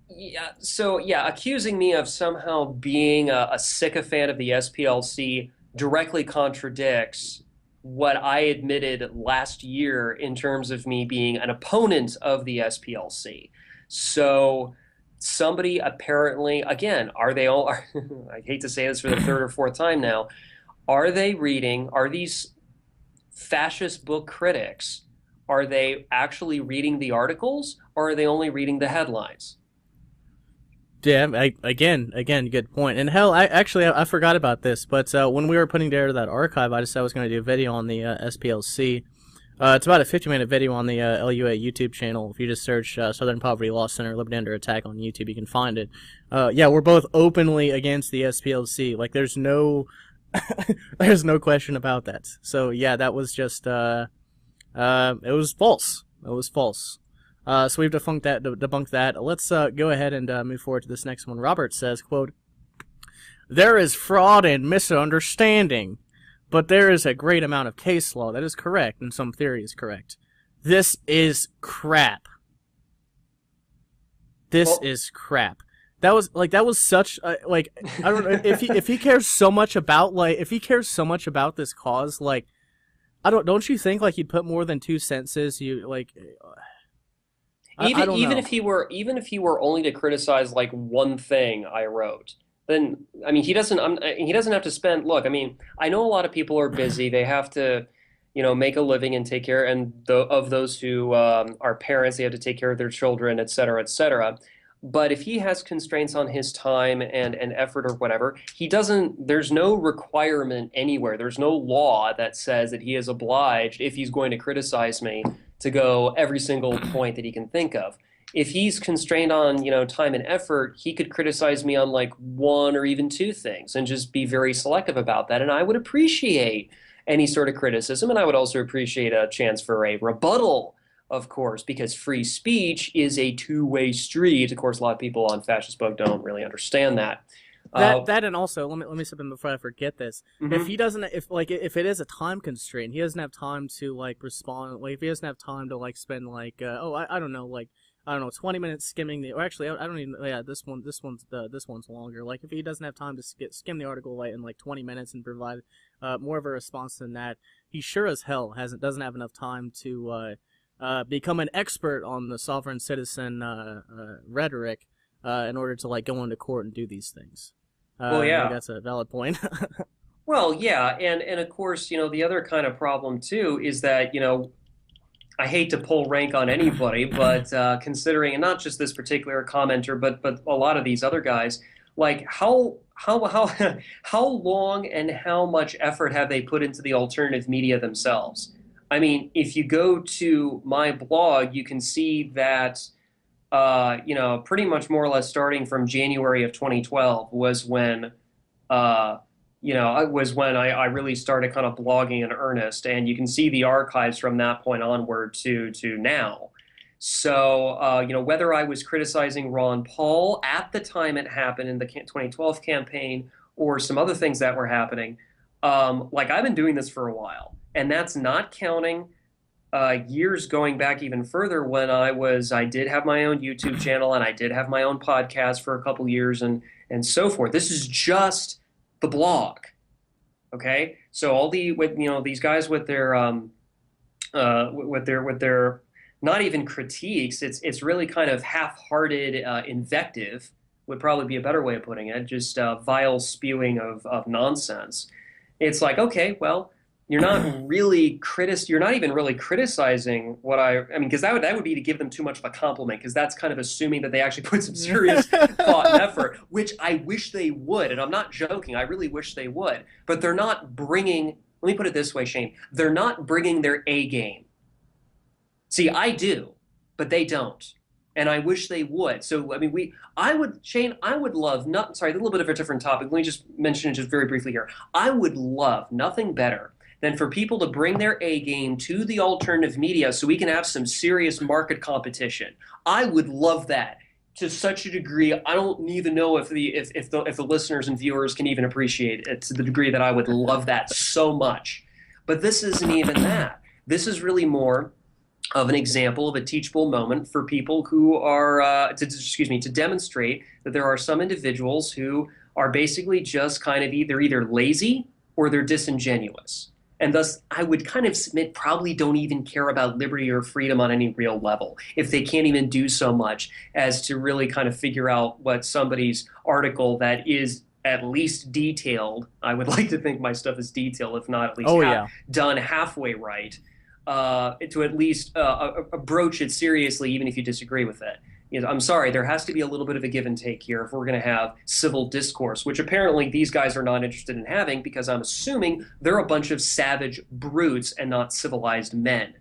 accusing me of somehow being a sycophant of the SPLC directly contradicts what I admitted last year in terms of me being an opponent of the SPLC. So somebody apparently, again, are I hate to say this for the third or fourth time now, are these fascist book critics, are they actually reading the articles, or are they only reading the headlines? Yeah, again, good point. And hell, I forgot about this, but when we were putting together that archive, I decided I was going to do a video on the SPLC. It's about a 50-minute video on the LUA YouTube channel. If you just search Southern Poverty Law Center, Liberty Under Attack on YouTube, you can find it. Yeah, we're both openly against the SPLC. Like, there's no question about that. So yeah, that was just it was false. It was false. So we've debunked that. Let's go ahead and move forward to this next one. Robert says, quote, there is fraud and misunderstanding, but there is a great amount of case law that is correct, and some theory is correct. This is crap. This is crap. that was such like I don't know if he cares so much about like if he cares so much about this cause, like don't you think like he'd put more than 2 sentences? You like I don't Even know. if he were only to criticize like one thing I wrote, then I mean he doesn't have to spend. Look, I mean I know a lot of people are busy. They have to, make a living and take care of those who are parents. They have to take care of their children, et cetera, et cetera. But if he has constraints on his time and effort or whatever, he doesn't, there's no requirement anywhere. There's no law that says that he is obliged, if he's going to criticize me, to go every single point that he can think of. If he's constrained on, time and effort, he could criticize me on like one or even two things and just be very selective about that. And I would appreciate any sort of criticism, and I would also appreciate a chance for a rebuttal, of course, because free speech is a two-way street. Of course, a lot of people on Fascist Book don't really understand that. That and also let me something before I forget this. If Mhm. he doesn't if it is a time constraint, he doesn't have time to like respond. Like if he doesn't have time to like spend like I don't know like I don't know 20 minutes skimming the or actually I don't even this one's longer. Like if he doesn't have time to skim the article like in like 20 minutes and provide more of a response than that, he sure as hell doesn't have enough time to become an expert on the sovereign citizen rhetoric in order to like go into court and do these things. Well, I think yeah. that's a valid point. Well, yeah, and of course, the other kind of problem too is that, I hate to pull rank on anybody, but considering, and not just this particular commenter, but a lot of these other guys, like how long and how much effort have they put into the alternative media themselves? I mean, if you go to my blog, you can see that pretty much more or less starting from January of 2012 was when uh, was when I really started kind of blogging in earnest, and you can see the archives from that point onward to now. So, whether I was criticizing Ron Paul at the time it happened in the 2012 campaign or some other things that were happening, like I've been doing this for a while, and that's not counting years going back even further when I did have my own YouTube channel and I did have my own podcast for a couple years and so forth. This is just the blog. Okay, so all these guys with their with their not even critiques. It's really kind of half-hearted invective would probably be a better way of putting it. Just vile spewing of nonsense. It's like, okay, well, you're not even really criticizing what I mean, because that would be to give them too much of a compliment, because that's kind of assuming that they actually put some serious thought and effort, which I wish they would, and I'm not joking. I really wish they would, but they're not bringing. Let me put it this way, Shane. They're not bringing their A game. See, I do, but they don't. And I wish they would. So, I mean, Shane, I would love, not, sorry, a little bit of a different topic. Let me just mention it just very briefly here. I would love nothing better than for people to bring their A game to the alternative media so we can have some serious market competition. I would love that to such a degree. I don't even know if the listeners and viewers can even appreciate it to the degree that I would love that so much. But this isn't even that. This is really more of an example of a teachable moment for people who are to demonstrate that there are some individuals who are basically just kind of either lazy or they're disingenuous. And thus, I would kind of submit probably don't even care about liberty or freedom on any real level if they can't even do so much as to really kind of figure out what somebody's article that is at least detailed. I would like to think my stuff is detailed, if not at least Yeah. done halfway right, to at least broach it seriously, even if you disagree with it. I'm sorry, there has to be a little bit of a give and take here if we're going to have civil discourse, which apparently these guys are not interested in having, because I'm assuming they're a bunch of savage brutes and not civilized men.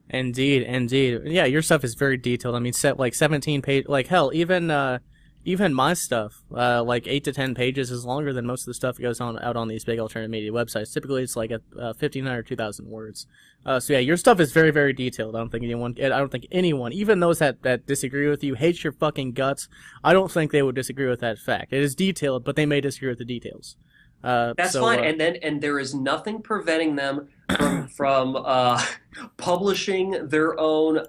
Indeed, indeed. Yeah, your stuff is very detailed. I mean, set like 17 page, like hell, even my stuff, like 8 to 10 pages is longer than most of the stuff that goes on out on these big alternative media websites. Typically, it's like 1,500, 2,000 words. So yeah, your stuff is very, very detailed. I don't think anyone, even those that disagree with you, hate your fucking guts. I don't think they would disagree with that fact. It is detailed, but they may disagree with the details. That's fine, and there is nothing preventing them from publishing their own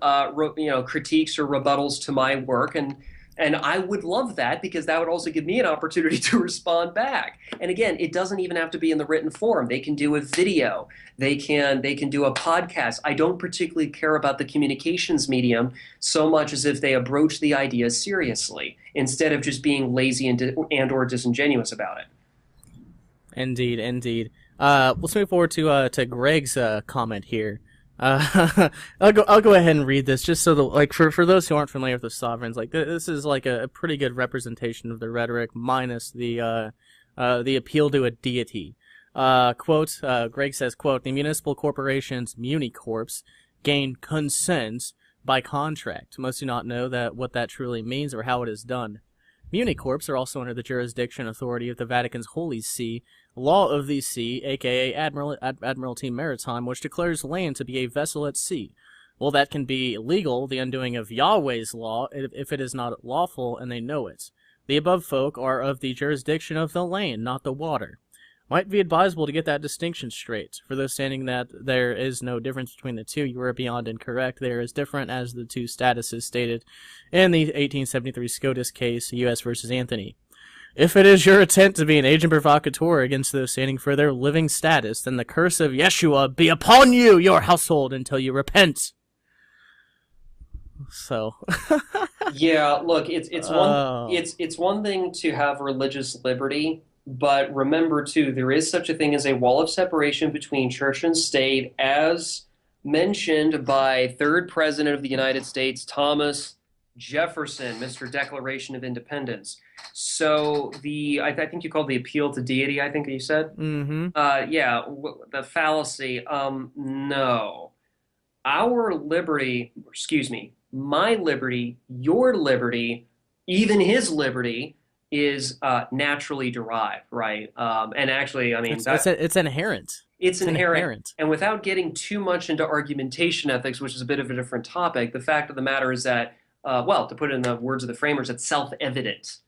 critiques or rebuttals to my work, and And I would love that because that would also give me an opportunity to respond back. And again, it doesn't even have to be in the written form. They can do a video. They can do a podcast. I don't particularly care about the communications medium so much as if they approach the idea seriously instead of just being lazy and or disingenuous about it. Indeed, indeed. Let's move forward to Greg's comment here. I'll go ahead and read this just so for those who aren't familiar with the sovereigns, like this is like a pretty good representation of the rhetoric minus the appeal to a deity. Quote, Greg says, quote, the municipal corporations Municorps gain consent by contract. Most do not know what that truly means or how it is done. Municorps are also under the jurisdiction authority of the Vatican's Holy See, Law of the Sea, aka Admiralty Maritime, which declares land to be a vessel at sea. Well, that can be illegal, the undoing of Yahweh's law, if it is not lawful and they know it. The above folk are of the jurisdiction of the land, not the water. Might be advisable to get that distinction straight. For those standing that there is no difference between the two, you are beyond incorrect. They are as different as the two statuses stated in the 1873 SCOTUS case, U.S. versus Anthony. If it is your intent to be an agent provocateur against those standing for their living status, then the curse of Yeshua be upon you, your household, until you repent. So, yeah, look, it's one thing to have religious liberty, but remember too, there is such a thing as a wall of separation between church and state, as mentioned by third president of the United States, Thomas Jefferson, Mr. Declaration of Independence. So I think you called the appeal to deity, I think you said? mm-hmm. Yeah, the fallacy. No. Our liberty, excuse me, my liberty, your liberty, even his liberty is naturally derived, right? And actually, I mean, it's inherent. It's inherent. And without getting too much into argumentation ethics, which is a bit of a different topic, the fact of the matter is that, well, to put it in the words of the framers, it's self-evident.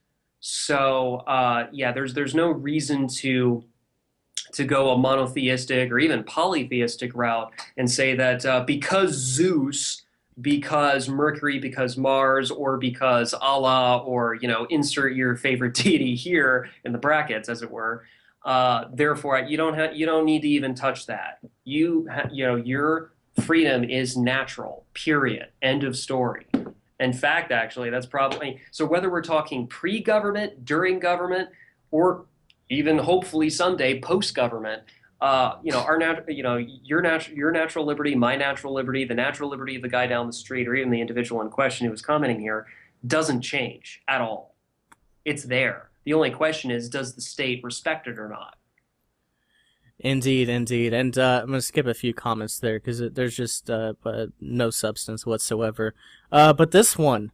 So, yeah, there's no reason to go a monotheistic or even polytheistic route and say that because Zeus, because Mercury, because Mars, or because Allah, or insert your favorite deity here in the brackets, as it were. Therefore, you don't need to even touch that. Your freedom is natural. Period. End of story. In fact, actually, that's probably so. Whether we're talking pre-government, during government, or even hopefully someday post-government, your natural liberty, my natural liberty, the natural liberty of the guy down the street, or even the individual in question who was commenting here, doesn't change at all. It's there. The only question is, does the state respect it or not? Indeed, indeed. And I'm going to skip a few comments there because there's just no substance whatsoever. But this one,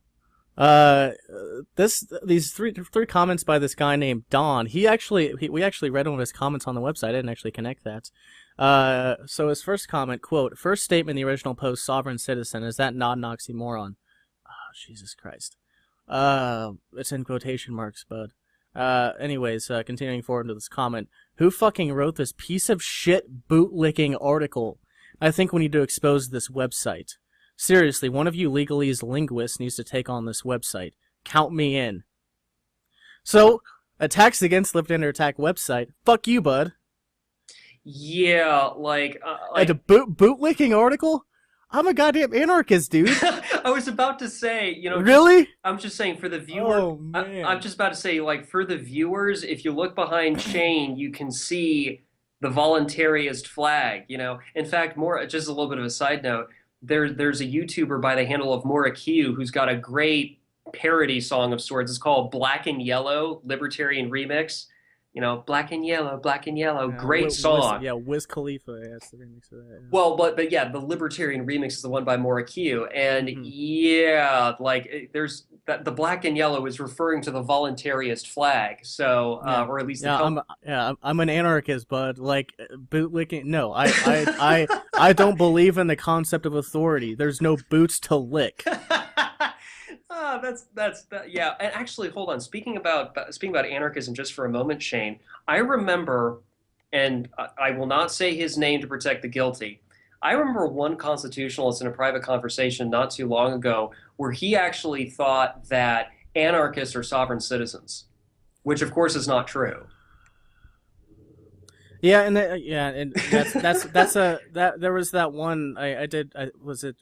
these three comments by this guy named Don, we actually read one of his comments on the website. I didn't actually connect that. So his first comment, quote, first statement in the original post, sovereign citizen, is that not an oxymoron? Oh, Jesus Christ. It's in quotation marks, bud. Anyways, continuing forward to this comment. Who fucking wrote this piece of shit bootlicking article? I think we need to expose this website. Seriously, one of you legalese linguists needs to take on this website. Count me in. So, attacks against Lift Under Attack website. Fuck you, bud. Yeah, And a bootlicking article? I'm a goddamn anarchist, dude. I was about to say, Really? I'm just saying for the viewer. Oh, man. I'm just about to say, for the viewers, if you look behind Shane, you can see the voluntarist flag. In fact, just a little bit of a side note. There's a YouTuber by the handle of Maura Q who's got a great parody song of sorts. It's called Black and Yellow Libertarian Remix. Black and Yellow, great song. Wiz Khalifa, that's the remix of that. Yeah. Well, but yeah, the Libertarian remix is the one by Maura Q, and yeah, there's the black and yellow is referring to the voluntarist flag. So, or at least I'm an anarchist, bud. Bootlicking. No, I don't believe in the concept of authority. There's no boots to lick. Yeah. And actually, hold on. Speaking about anarchism, just for a moment, Shane, I remember, and I will not say his name to protect the guilty. I remember one constitutionalist in a private conversation not too long ago where he actually thought that anarchists are sovereign citizens, which of course is not true. Yeah, and yeah, and that's a that there was that one I did was it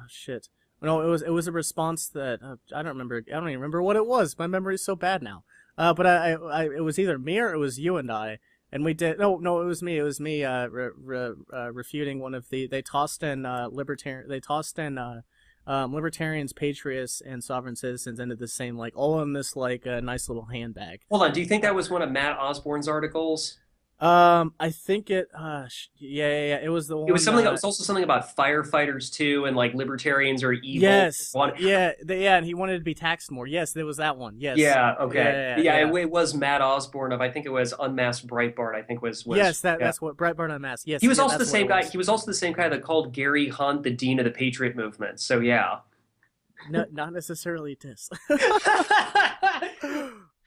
shit. No, it was a response that I don't remember. I don't even remember what it was. My memory's so bad now. But it was either me or it was you and I, and we did. No, it was me. It was me. Refuting one of the they tossed in libertarian. They tossed in libertarians, patriots, and sovereign citizens into the same like all in this like nice little handbag. Hold on, do you think that was one of Matt Osborne's articles? I think it. Yeah. It was the It was one. something. It was also something about firefighters too, and like libertarians are evil. Yes. Yeah. Yeah. And he wanted to be taxed more. Yes, there was that one. Yes. Yeah. Okay. Yeah. Yeah. It was Matt Osborne of I think it was Unmasked Breitbart. I think was Yes. yeah. That's what Breitbart Unmasked. Yes. He was Yeah. also the That's what same it guy. was. He was also the same guy that called Gary Hunt the dean of the Patriot movement. So yeah. No, not necessarily this.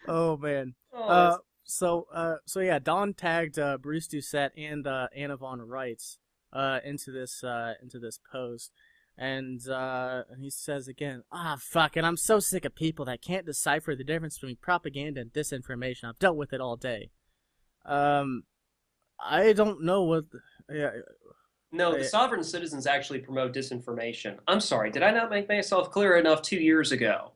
Oh man. Oh, So yeah, Don tagged Bruce Doucette and Anna Von Reitz into this post, and he says again, fuck it, I'm so sick of people that can't decipher the difference between propaganda and disinformation. I've dealt with it all day. I don't know what. Yeah, no, the sovereign citizens actually promote disinformation. I'm sorry, did I not make myself clear enough 2 years ago?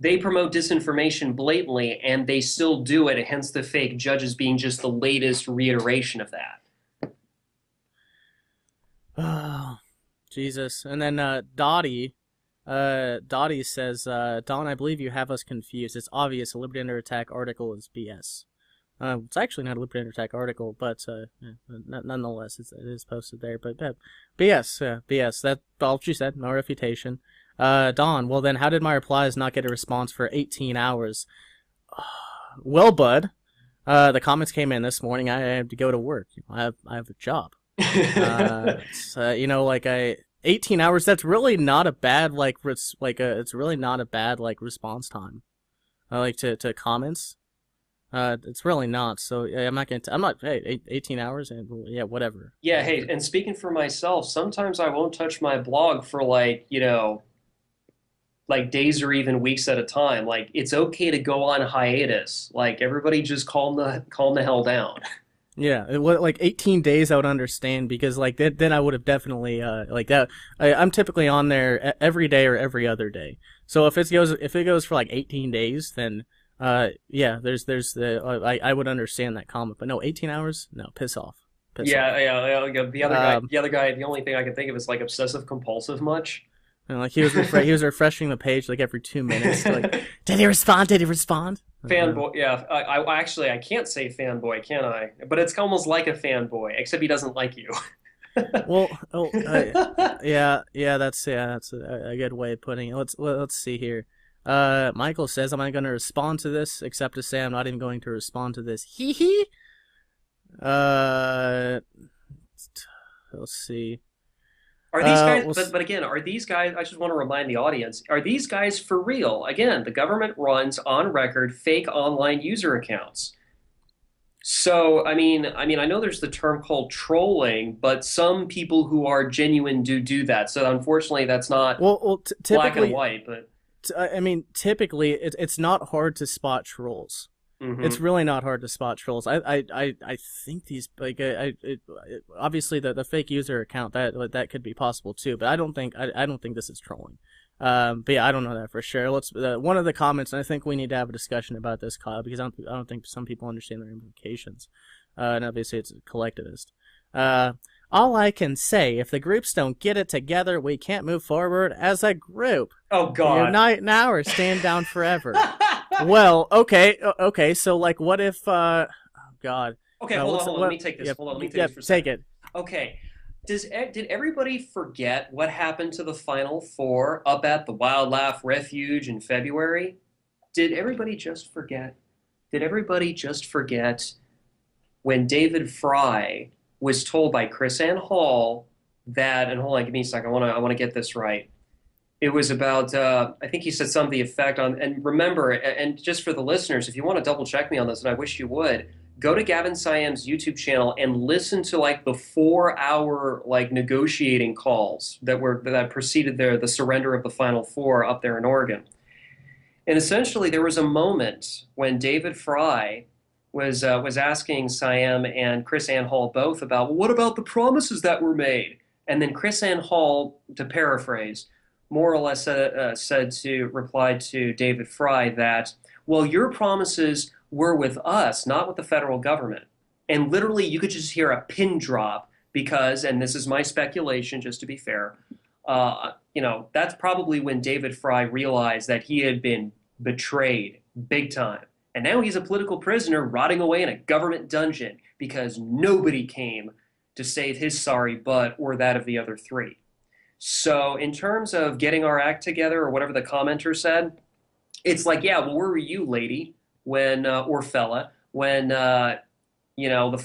They promote disinformation blatantly, and they still do it, hence the fake judges being just the latest reiteration of that. oh, Jesus. And then Dottie says, Don, I believe you have us confused. It's obvious a Liberty Under Attack article is BS. It's actually not a Liberty Under Attack article, but nonetheless, it is posted there. But BS, BS. That's all she said. No refutation. Don, well then, how did my replies not get a response for 18 hours? Well, bud, the comments came in this morning. I have to go to work. I have a job. Like 18 hours. That's really not a bad it's really not a bad like response time. Like to comments. It's really not. So yeah, I'm not. Hey, 18 hours and yeah, whatever. Yeah, hey, and speaking for myself, sometimes I won't touch my blog for like days or even weeks at a time. Like it's okay to go on hiatus. Like everybody just calm the hell down. Yeah, like 18 days I would understand because like then I would have definitely like that. I'm typically on there every day or every other day. So if it goes for like 18 days, then yeah, there's the I would understand that comment. But no, 18 hours, no, piss off. Yeah, yeah. The other guy. The only thing I can think of is like obsessive compulsive much. And like he was refreshing the page like every 2 minutes. Like, did he respond? Did he respond? Fanboy, yeah. I actually I can't say fanboy, can I? But it's almost like a fanboy, except he doesn't like you. Well, yeah, that's a good way of putting it. Let's see here. Michael says, "Am I going to respond to this? Except to say I'm not even going to respond to this." Hee hee. Let's see. Are these guys, but again, are these guys, I just want to remind the audience, are these guys for real? Again, the government runs on record fake online user accounts. So, I know there's the term called trolling, but some people who are genuine do that. So, unfortunately, that's not black and white. But typically, it's not hard to spot trolls. mm-hmm. It's really not hard to spot trolls. I think these obviously the fake user account that could be possible too, but I don't think this is trolling. But yeah, I don't know that for sure. Let's one of the comments, and I think we need to have a discussion about this, Kyle, because I don't think some people understand their implications. And obviously it's a collectivist. All I can say, if the groups don't get it together, we can't move forward as a group. Oh God! Unite now or stand down forever. Well, okay. So, like, what if? Oh God. Okay, hold on. Let me take this. Yeah, Hold on. Let me take this for a second. Take it. Okay. Did everybody forget what happened to the Final Four up at the Wildlife Refuge in February? Did everybody just forget? Did everybody just forget when David Fry was told by Chris Ann Hall that? And hold on, give me a second. I want to get this right. It was about, I think he said something to the effect on, and remember, and just for the listeners, if you want to double check me on this, and I wish you would, go to Gavin Siam's YouTube channel and listen to like the 4-hour like negotiating calls that preceded the surrender of the Final Four up there in Oregon. And essentially, there was a moment when David Fry was asking Siam and Chris Ann Hall both about, well, what about the promises that were made? And then Chris Ann Hall, to paraphrase, more or less replied to David Fry that, well, your promises were with us, not with the federal government. And literally, you could just hear a pin drop because, and this is my speculation, just to be fair, that's probably when David Fry realized that he had been betrayed big time. And now he's a political prisoner rotting away in a government dungeon because nobody came to save his sorry butt or that of the other three. So, in terms of getting our act together or whatever the commenter said, it's like, yeah, well, where were you, lady, when or fella, when the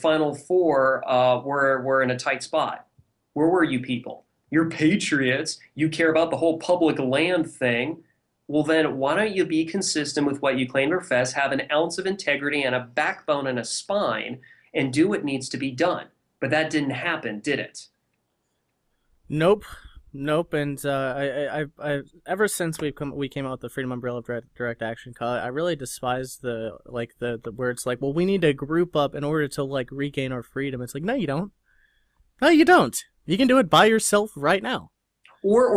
final four were in a tight spot? Where were you people? You're patriots. You care about the whole public land thing. Well, then why don't you be consistent with what you claim to profess, have an ounce of integrity and a backbone and a spine, and do what needs to be done? But that didn't happen, did it? Nope, nope. And I ever since we came out with the Freedom Umbrella of Direct Action, I really despise the words like, well, we need to group up in order to like regain our freedom. It's like, no, you don't. No, you don't. You can do it by yourself right now. Or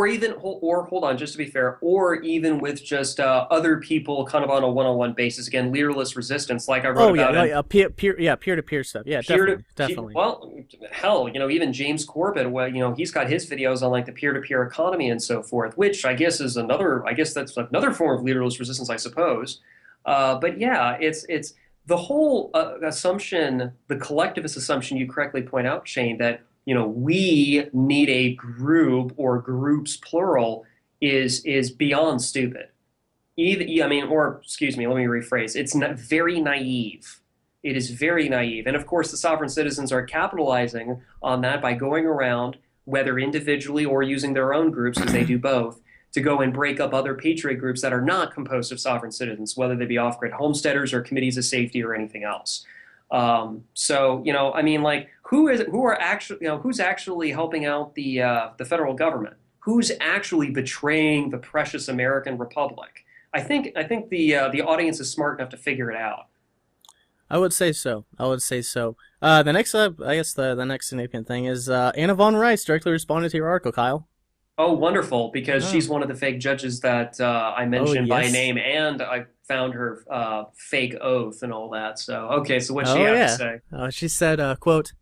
hold on, just to be fair, or even with just other people kind of on a one-on-one basis. Again, leaderless resistance, like I wrote about yeah, peer-to-peer stuff. Yeah, definitely. Well, hell, even James Corbett, well, he's got his videos on like the peer-to-peer economy and so forth, which I guess that's another form of leaderless resistance, I suppose. But yeah, it's the whole assumption, the collectivist assumption you correctly point out, Shane, that we need a group or groups plural is beyond stupid. Or excuse me, let me rephrase. It's not very naive. It is very naive. And of course, the sovereign citizens are capitalizing on that by going around, whether individually or using their own groups, because they do both, to go and break up other patriot groups that are not composed of sovereign citizens, whether they be off-grid homesteaders or committees of safety or anything else. Who's actually helping out the federal government? Who's actually betraying the precious American Republic? I think the audience is smart enough to figure it out. I would say so. The next, I guess the next significant thing is Anna von Reitz directly responded to your article, Kyle. Oh, wonderful! Because she's one of the fake judges that I mentioned by name, and I found her fake oath and all that. So, okay, so what's she have to say? She said, quote,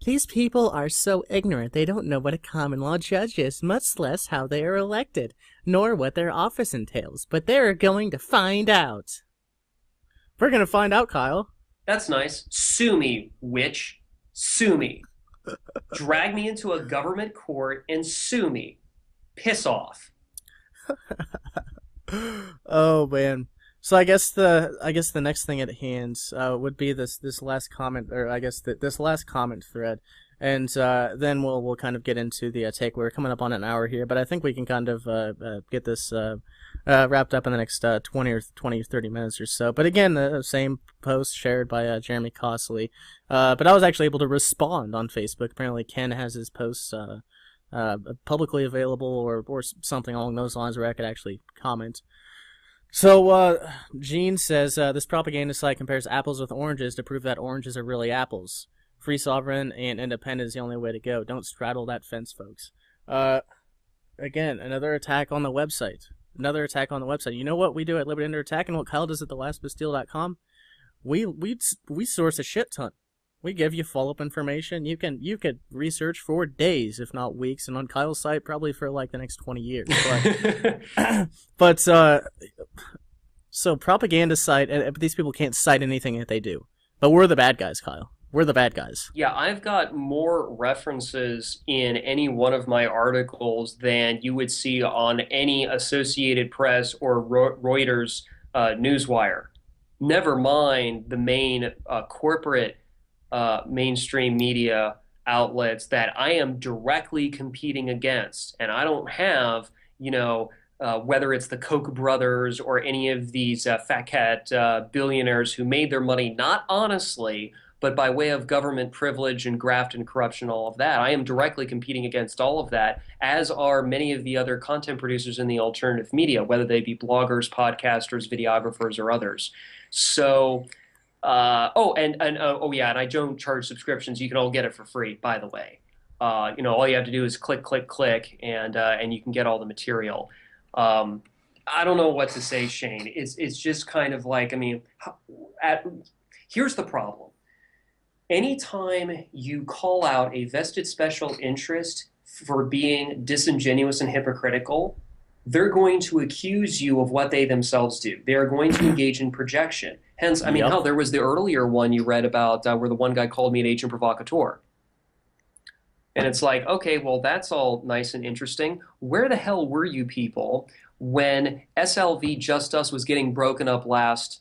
"These people are so ignorant they don't know what a common law judge is, much less how they are elected, nor what their office entails. But they're going to find out." We're going to find out, Kyle. That's nice. Sue me, witch. Sue me. Drag me into a government court and sue me. Piss off. Oh man. So I guess the next thing at hand would be this last comment, or I guess this last comment thread, and then we'll kind of get into the take. We're coming up on an hour here, but I think we can kind of get this wrapped up in the next 30 minutes or so. But again, the same post shared by Jeremy Costley, but I was actually able to respond on Facebook. Apparently, Ken has his posts publicly available or something along those lines where I could actually comment. So, Gene says, this propaganda site compares apples with oranges to prove that oranges are really apples. Free sovereign and independent is the only way to go. Don't straddle that fence, folks. Again, another attack on the website. You know what we do at Liberty Under Attack and what Kyle does at thelastbastille.com? We source a shit ton. We give you follow-up information. You could research for days, if not weeks, and on Kyle's site, probably for like the next 20 years. But, so propaganda site, these people can't cite anything that they do. But we're the bad guys, Kyle. We're the bad guys. Yeah, I've got more references in any one of my articles than you would see on any Associated Press or Reuters newswire. Never mind the main corporate mainstream media outlets that I am directly competing against. And I don't have, whether it's the Koch brothers or any of these fat cat billionaires who made their money not honestly, but by way of government privilege and graft and corruption, all of that, I am directly competing against all of that, as are many of the other content producers in the alternative media, whether they be bloggers, podcasters, videographers, or others. So, oh yeah, and I don't charge subscriptions. You can all get it for free, by the way. All you have to do is click, click, click, and you can get all the material. Um, I don't know what to say, Shane. It's just kind of like, I mean, here's the problem. Anytime you call out a vested special interest for being disingenuous and hypocritical, they're going to accuse you of what they themselves do. They are going to engage in projection. Hence, I mean, Yep. hell, there was the earlier one you read about where the one guy called me an agent provocateur. And it's like, okay, well, that's all nice and interesting. Where the hell were you people when SLV Just Us was getting broken up last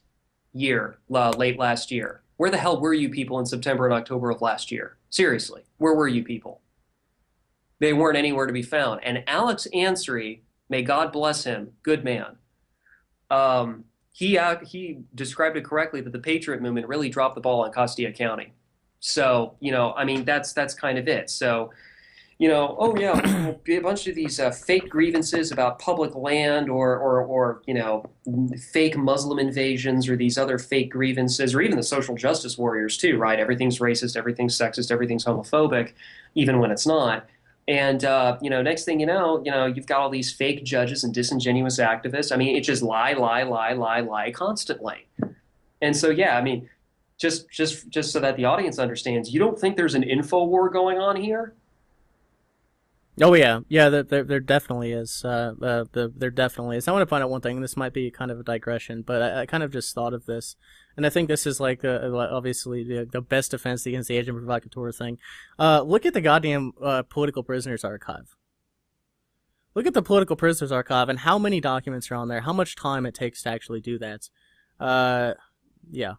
year, late last year? Where the hell were you people in September and October of last year? Seriously, where were you people? They weren't anywhere to be found. And Alex Ansary, may God bless him, good man. He described it correctly that the Patriot movement really dropped the ball on Castilla County. So, I mean, that's kind of it. So, oh yeah, a bunch of these fake grievances about public land or fake Muslim invasions or these other fake grievances, or even the social justice warriors too, right? Everything's racist, everything's sexist, everything's homophobic, even when it's not. And next thing you've got all these fake judges and disingenuous activists. I mean, it just lie constantly. And so, yeah, I mean, just so that the audience understands, you don't think there's an info war going on here? Oh yeah, yeah. There definitely is. There definitely is. I want to point out one thing. This might be kind of a digression, but I kind of just thought of this, and I think this is like obviously the best defense against the agent provocateur thing. Look at the goddamn political prisoners archive. Look at the political prisoners archive and how many documents are on there. How much time it takes to actually do that. Yeah.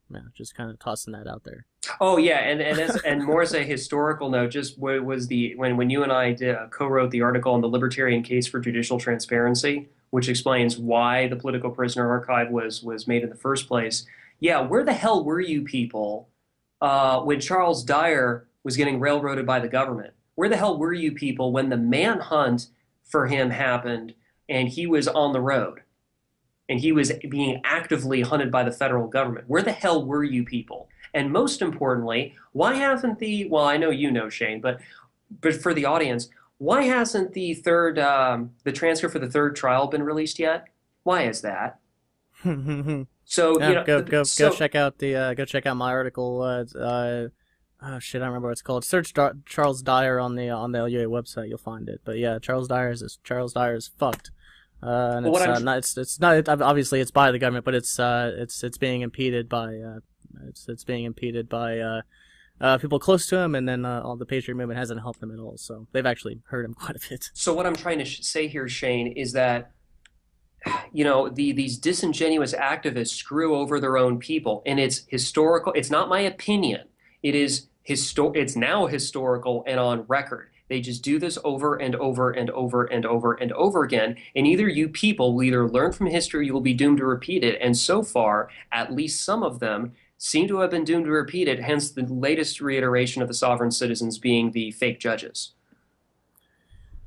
Yeah, just kind of tossing that out there. Oh yeah, and more as a historical note, just was when you and I co-wrote the article on the libertarian case for judicial transparency, which explains why the political prisoner archive was made in the first place. Yeah, where the hell were you people when Charles Dyer was getting railroaded by the government? Where the hell were you people when the manhunt for him happened and he was on the road? And he was being actively hunted by the federal government. Where the hell were you people? And most importantly, why haven't well, I know you know, Shane, but for the audience, why hasn't the transcript for the third trial been released yet? Why is that? So, yeah, go check out go check out my article. Oh shit, I don't remember what it's called. Search Charles Dyer on the LUA website, you'll find it. But yeah, Charles Dyer is fucked. And it's not obviously it's by the government, but it's being impeded by it's being impeded by people close to him, and then all the Patriot movement hasn't helped him at all. So they've actually hurt him quite a bit. So what I'm trying to say here, Shane, is that these disingenuous activists screw over their own people, and it's historical. It's not my opinion. It is It's now historical and on record. They just do this over and over and over and over and over again. And either you people will either learn from history, or you will be doomed to repeat it. And so far, at least some of them seem to have been doomed to repeat it, hence the latest reiteration of the sovereign citizens being the fake judges.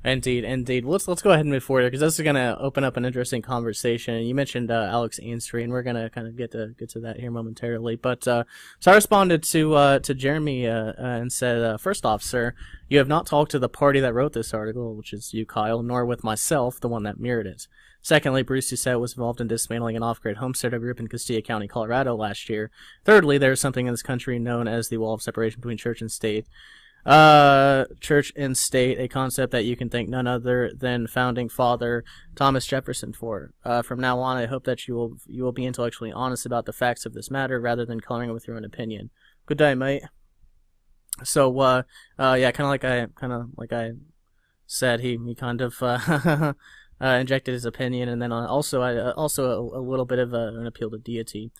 Indeed. Let's go ahead and move forward, because this is going to open up an interesting conversation. You mentioned Alex Ansary, and we're going to kind of get to that here momentarily. But so I responded to Jeremy and said, first off, sir, you have not talked to the party that wrote this article, which is you, Kyle, nor with myself, the one that mirrored it. Secondly, Bruce Doucette was involved in dismantling an off-grid homesteader group in Castilla County, Colorado last year. Thirdly, there is something in this country known as the wall of separation between church and state. Church and state, a concept that you can thank none other than founding father Thomas Jefferson for. From now on, I hope that you will be intellectually honest about the facts of this matter rather than coloring it with your own opinion. Good day, mate. So, yeah, kind of like I said, he kind of injected his opinion, and then also a little bit of an appeal to deity.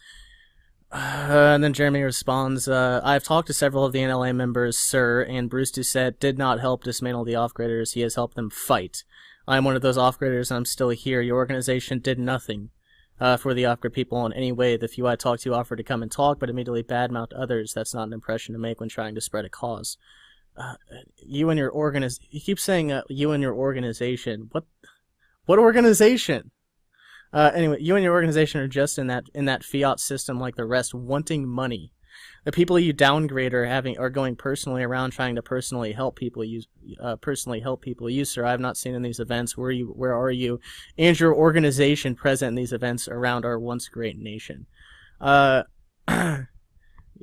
And then Jeremy responds, I've talked to several of the NLA members, sir, and Bruce Doucette did not help dismantle the off-gridders. He has helped them fight. I'm one of those off-gridders, and I'm still here. Your organization did nothing. for the off-grid people in any way. The few I talked to offered to come and talk, but immediately badmouthed others. That's not an impression to make when trying to spread a cause. You and your you keep saying you and your organization. What organization? Anyway, you and your organization are just in that fiat system like the rest, wanting money. The people you downgrade are going personally around trying to personally help people use. You, sir, I have not seen in these events. Where are you and your organization present in these events around our once great nation?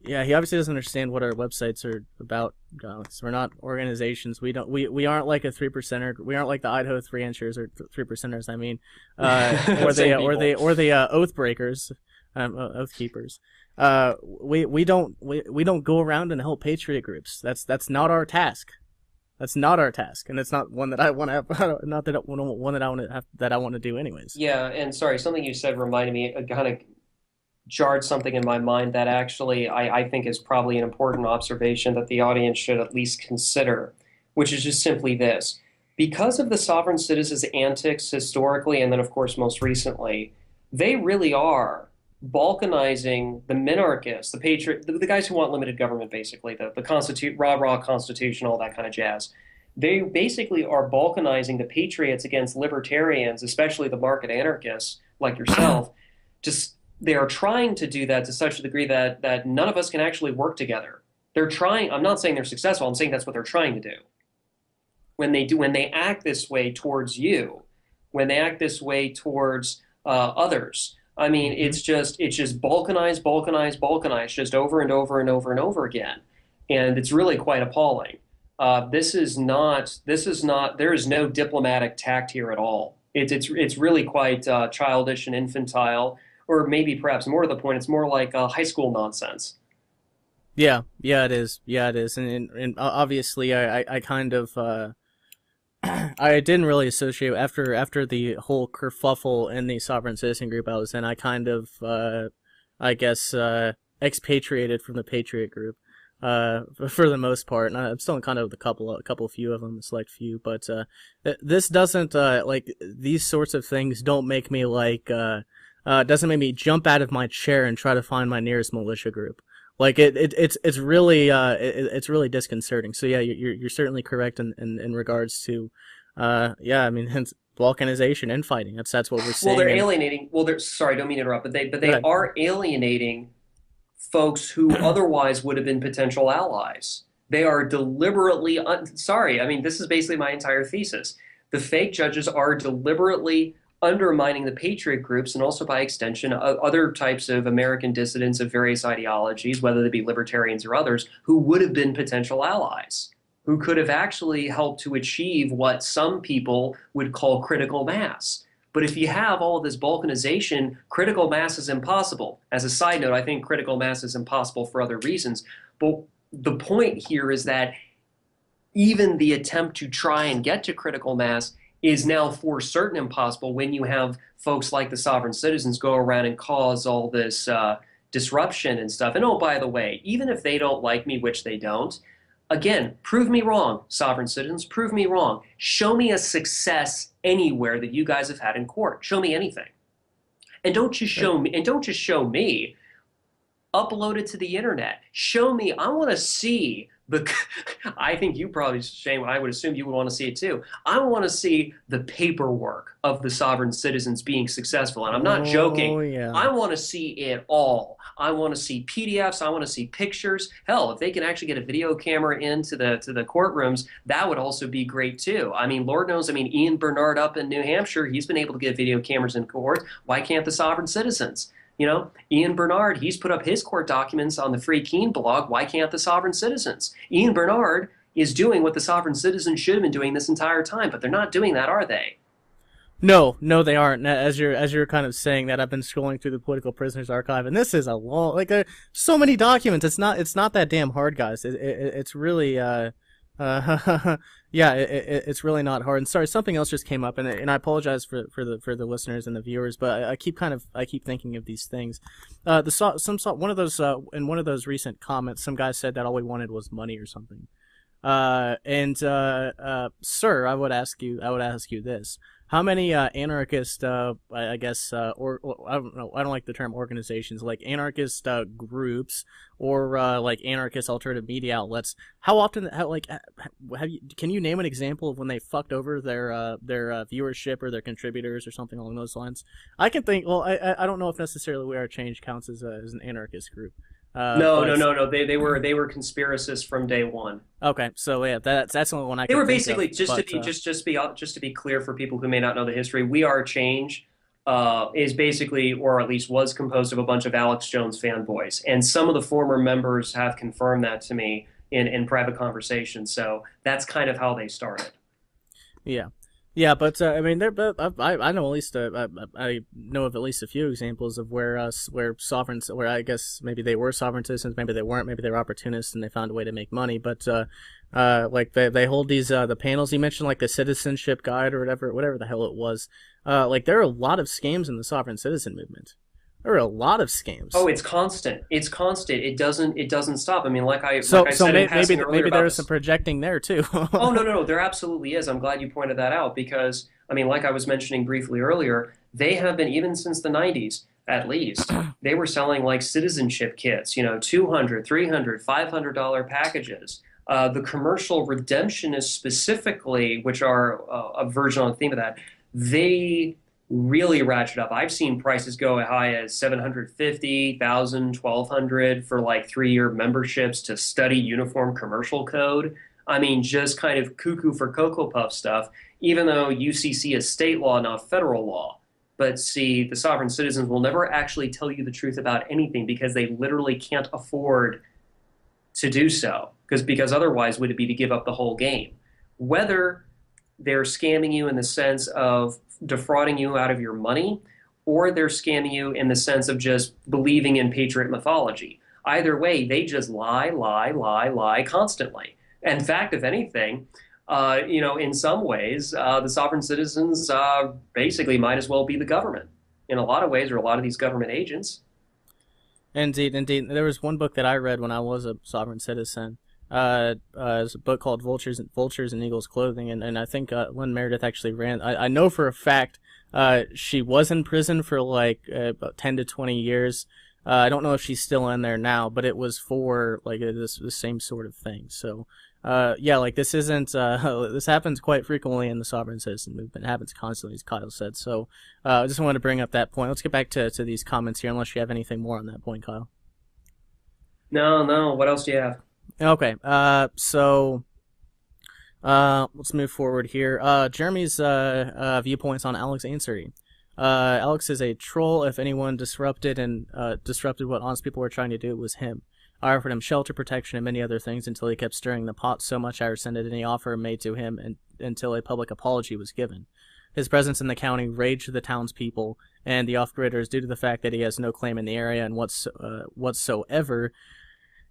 Yeah, he obviously doesn't understand what our websites are about, Alex. We're not organizations. We aren't like a 3%er. We aren't like the Idaho 3-inchers or 3%ers. I mean, or the oath breakers, oath keepers. We don't go around and help patriot groups. That's not our task. That's not our task, and it's not one that I want to have. Not that one that I want to have, that I want to do anyways. Yeah, and sorry, something you said reminded me, kind of jarred something in my mind that actually I think is probably an important observation that the audience should at least consider, which is just simply this. Because of the sovereign citizens' antics historically, and then of course most recently, they really are balkanizing the minarchists, the patriot, the guys who want limited government, basically, the rah-rah constitution, all that kind of jazz. They basically are balkanizing the patriots against libertarians, especially the market anarchists like yourself. Just they are trying to do that to such a degree that none of us can actually work together. They're trying. I'm not saying they're successful. I'm saying that's what they're trying to do. When they act this way towards you, when they act this way towards others, I mean, it's just balkanize, just over and over and over and over again, and it's really quite appalling. There is no diplomatic tact here at all. It's really quite childish and infantile. Or maybe perhaps more to the point, it's more like high school nonsense. Yeah, it is. And obviously, I kind of I didn't really associate after the whole kerfuffle in the sovereign citizen group I was in. I kind of I guess expatriated from the Patriot group for the most part, and I'm still in kind of a few of them, a select few. But this doesn't like these sorts of things don't make me like. Doesn't make me jump out of my chair and try to find my nearest militia group. Like it's really disconcerting. So yeah, you're certainly correct in regards to, I mean, hence balkanization and fighting. That's what we're seeing. Well, they're alienating. Well, sorry, don't mean to interrupt, but they are alienating folks who otherwise would have been potential allies. They are deliberately sorry. I mean, this is basically my entire thesis. The fake judges are deliberately undermining the patriot groups and also by extension other types of American dissidents of various ideologies, whether they be libertarians or others, who would have been potential allies, who could have actually helped to achieve what some people would call critical mass. But if you have all of this balkanization, critical mass is impossible. As a side note, I think critical mass is impossible for other reasons. But the point here is that even the attempt to try and get to critical mass is now for certain impossible when you have folks like the sovereign citizens go around and cause all this disruption and stuff. And oh, by the way, even if they don't like me, which they don't, again, prove me wrong, sovereign citizens, prove me wrong. Show me a success anywhere that you guys have had in court. Show me anything. And don't just show me, upload it to the internet. Show me, I want to see I think you probably, Shane, I would assume you would want to see it too. I want to see the paperwork of the sovereign citizens being successful. And I'm not joking. Yeah. I want to see it all. I want to see PDFs. I want to see pictures. Hell, if they can actually get a video camera into the courtrooms, that would also be great too. I mean, Lord knows, Ian Bernard up in New Hampshire, he's been able to get video cameras in court. Why can't the sovereign citizens? You know, Ian Bernard, he's put up his court documents on the Free Keene blog. Why can't the sovereign citizens? Ian Bernard is doing what the sovereign citizens should have been doing this entire time, but they're not doing that, are they? No, they aren't. As you're kind of saying that, I've been scrolling through the Political Prisoners Archive, and this is a long, so many documents. It's not that damn hard, guys. It's really it's really not hard. And sorry, something else just came up, and I apologize for the listeners and the viewers, but I keep thinking of these things. In one of those recent comments, some guy said that all we wanted was money or something. Sir, I would ask you this: How many anarchist, I guess, or I don't know, I don't like the term organizations, like anarchist groups or like anarchist alternative media outlets? How often, have you? Can you name an example of when they fucked over their viewership or their contributors or something along those lines? I can think. Well, I don't know if necessarily We Are Change counts as an anarchist group, No, no, but no, no. They were conspiracists from day one. okay, so yeah, that's the only one I They could were think of. basically just to But be just to be clear for people who may not know the history. We Are Change is basically, or at least was composed of a bunch of Alex Jones fanboys, and some of the former members have confirmed that to me in private conversations. So that's kind of how they started. yeah, yeah, but I mean, there. But I know at least I know of at least a few examples of where sovereigns, where I guess maybe they were sovereign citizens, maybe they weren't, maybe they were opportunists and they found a way to make money. But like they hold these the panels you mentioned, like the citizenship guide or whatever the hell it was. Like there are a lot of scams in the sovereign citizen movement. There are a lot of scams. Oh, it's constant. It's constant. It doesn't stop. I mean, like So I so said in maybe passing earlier maybe there about was some this. projecting there too. Oh, no, no, no. There absolutely is. I'm glad you pointed that out because, I mean, like I was mentioning briefly earlier, they have been, even since the 90s, at least, they were selling like citizenship kits, 200, 300, $500 packages. The commercial redemptionists specifically, which are a version on theme of that, they really ratchet up. I've seen prices go as high as 750, 1,000, 1,200 for like 3-year memberships to study uniform commercial code. I mean, just kind of cuckoo for Cocoa Puff stuff, even though UCC is state law, not federal law. But see, the sovereign citizens will never actually tell you the truth about anything because they literally can't afford to do so. Because otherwise, would it be to give up the whole game? Whether they're scamming you in the sense of defrauding you out of your money, or they're scamming you in the sense of just believing in patriot mythology. Either way, they just lie, lie, lie, lie constantly. In fact, if anything, in some ways, the sovereign citizens basically might as well be the government in a lot of ways, or a lot of these government agents. Indeed, indeed. There was one book that I read when I was a sovereign citizen. It was a book called Vultures and Eagles Clothing, and I think Lynn Meredith actually ran. I know for a fact she was in prison for like about 10 to 20 years. I don't know if she's still in there now, but it was for like the same sort of thing. So yeah, like this isn't this happens quite frequently in the sovereign citizen movement. It happens constantly, as Kyle said. So I just wanted to bring up that point. Let's get back to these comments here, unless you have anything more on that point, Kyle. No, no. What else do you have? Okay, so let's move forward here. Jeremy's viewpoints on Alex Ansary. Alex is a troll. If anyone disrupted what honest people were trying to do, it was him. I offered him shelter, protection, and many other things until he kept stirring the pot so much I rescinded any offer made to him until a public apology was given. His presence in the county raged the townspeople and the off-gridders due to the fact that he has no claim in the area and whatsoever.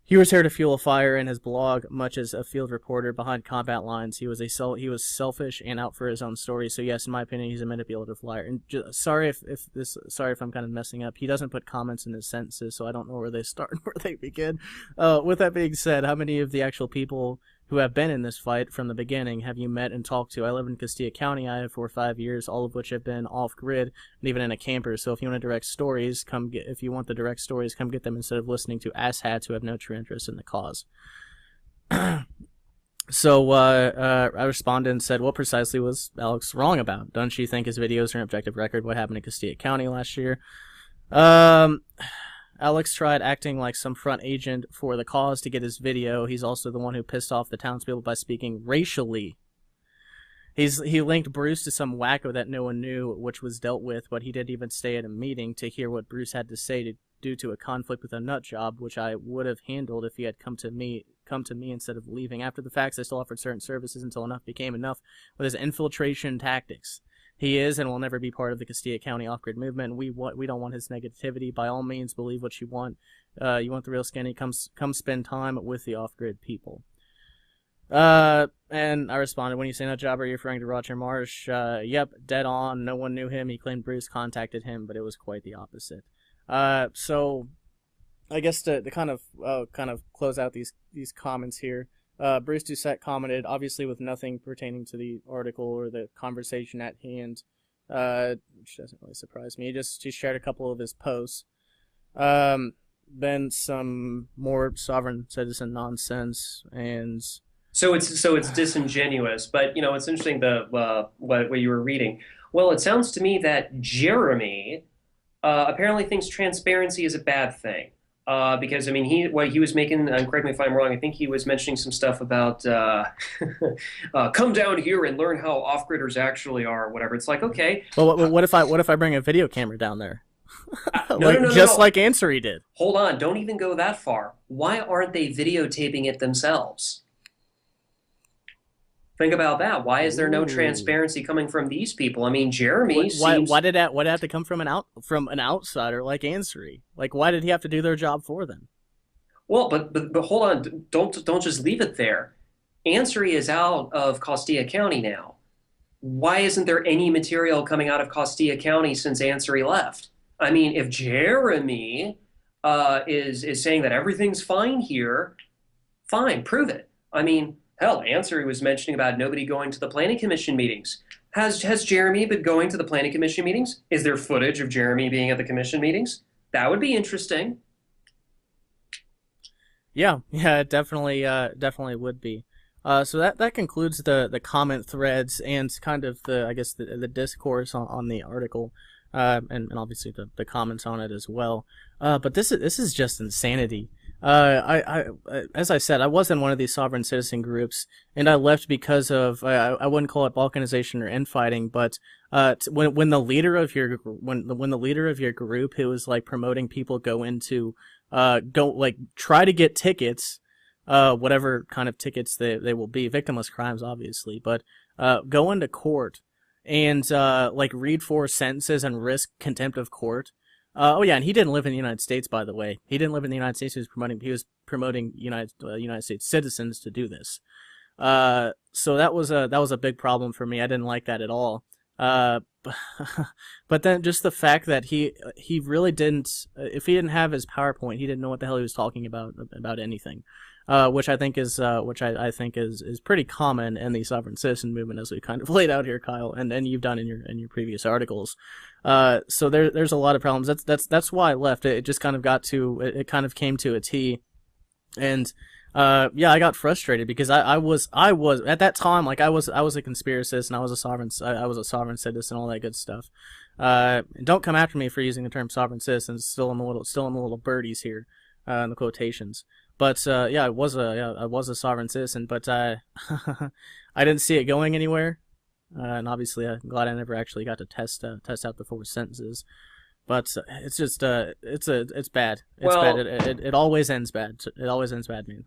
He was here to fuel a fire in his blog, much as a field reporter behind combat lines. He was selfish and out for his own story. So yes, in my opinion, he's a manipulative liar. And sorry if I'm kind of messing up. He doesn't put comments in his sentences, so I don't know where they start and where they begin. With that being said, how many of the actual people who have been in this fight from the beginning have you met and talked to? I live in Castilla County. I have for 5 years, all of which have been off grid and even in a camper. So if you want direct stories, if you want the direct stories, come get them instead of listening to asshats who have no true interest in the cause. So I responded and said, what precisely was Alex wrong about? Doesn't she think his videos are an objective record? What happened in Castilla County last year? Alex tried acting like some front agent for the cause to get his video. He's also the one who pissed off the townspeople by speaking racially. He linked Bruce to some wacko that no one knew, which was dealt with, but he didn't even stay at a meeting to hear what Bruce had to say due to a conflict with a nut job, which I would have handled if he had come to me instead of leaving. After the facts, I still offered certain services until enough became enough with his infiltration tactics. He is and will never be part of the Castilla County off-grid movement, and we don't want his negativity. By all means, believe what you want. You want the real skinny, come spend time with the off-grid people. And I responded, when you say nut job, are you referring to Roger Marsh? Yep, dead on. No one knew him. He claimed Bruce contacted him, but it was quite the opposite. So I guess to kind of close out these comments here. Bruce Doucette commented, obviously with nothing pertaining to the article or the conversation at hand, which doesn't really surprise me. He shared a couple of his posts. Then some more sovereign citizen nonsense, and So it's disingenuous, but it's interesting the what you were reading. Well, it sounds to me that Jeremy apparently thinks transparency is a bad thing. Because I mean, what he was making, and correct me if I'm wrong, I think he was mentioning some stuff about come down here and learn how off-gridders actually are, or whatever. It's like, okay, well, what if I bring a video camera down there, no, no, like no, no, just no. like Ansari did? Hold on, don't even go that far. Why aren't they videotaping it themselves? Think about that. Why is there no Ooh. transparency coming from these people? I mean, Jeremy Why seems did that? Why did it have to come from an outsider like Ansari? Like, why did he have to do their job for them? well, but hold on. Don't just leave it there. Ansari is out of Costilla County now. Why isn't there any material coming out of Costilla County since Ansari left? I mean, if Jeremy is saying that everything's fine here, fine, prove it. I mean, hell, Ansari was mentioning about nobody going to the planning commission meetings. Has Jeremy been going to the planning commission meetings? Is there footage of Jeremy being at the commission meetings? That would be interesting. Yeah, yeah, it definitely would be. So that concludes the comment threads and kind of the discourse on the article, and obviously the comments on it as well. But this is just insanity. As I said, I was in one of these sovereign citizen groups, and I left because of I wouldn't call it balkanization or infighting, but when the leader of your when the leader of your group who is like promoting people go like try to get tickets, whatever kind of tickets they will be, victimless crimes obviously, but go into court and like read four sentences and risk contempt of court. Oh yeah, and he didn't live in the United States, by the way. He didn't live in the United States. He was promoting United States citizens to do this. So that was a big problem for me. I didn't like that at all. Uh, but then just the fact that he really didn't. If he didn't have his PowerPoint, he didn't know what the hell he was talking about anything. Which I think is pretty common in the sovereign citizen movement, as we kind of laid out here, Kyle, and you've done in your previous articles. So there's a lot of problems. That's why I left. It just kind of it kind of came to a T, and yeah, I got frustrated because I was at that time, like I was a conspiracist and I was a sovereign citizen, all that good stuff. Don't come after me for using the term sovereign citizens. Still in the little birdies here, in the quotations. But yeah, I was a sovereign citizen, but I didn't see it going anywhere, and obviously I'm glad I never actually got to test out the four sentences. But it's just it's bad. It's bad. Well, It always ends bad. It always ends bad, man.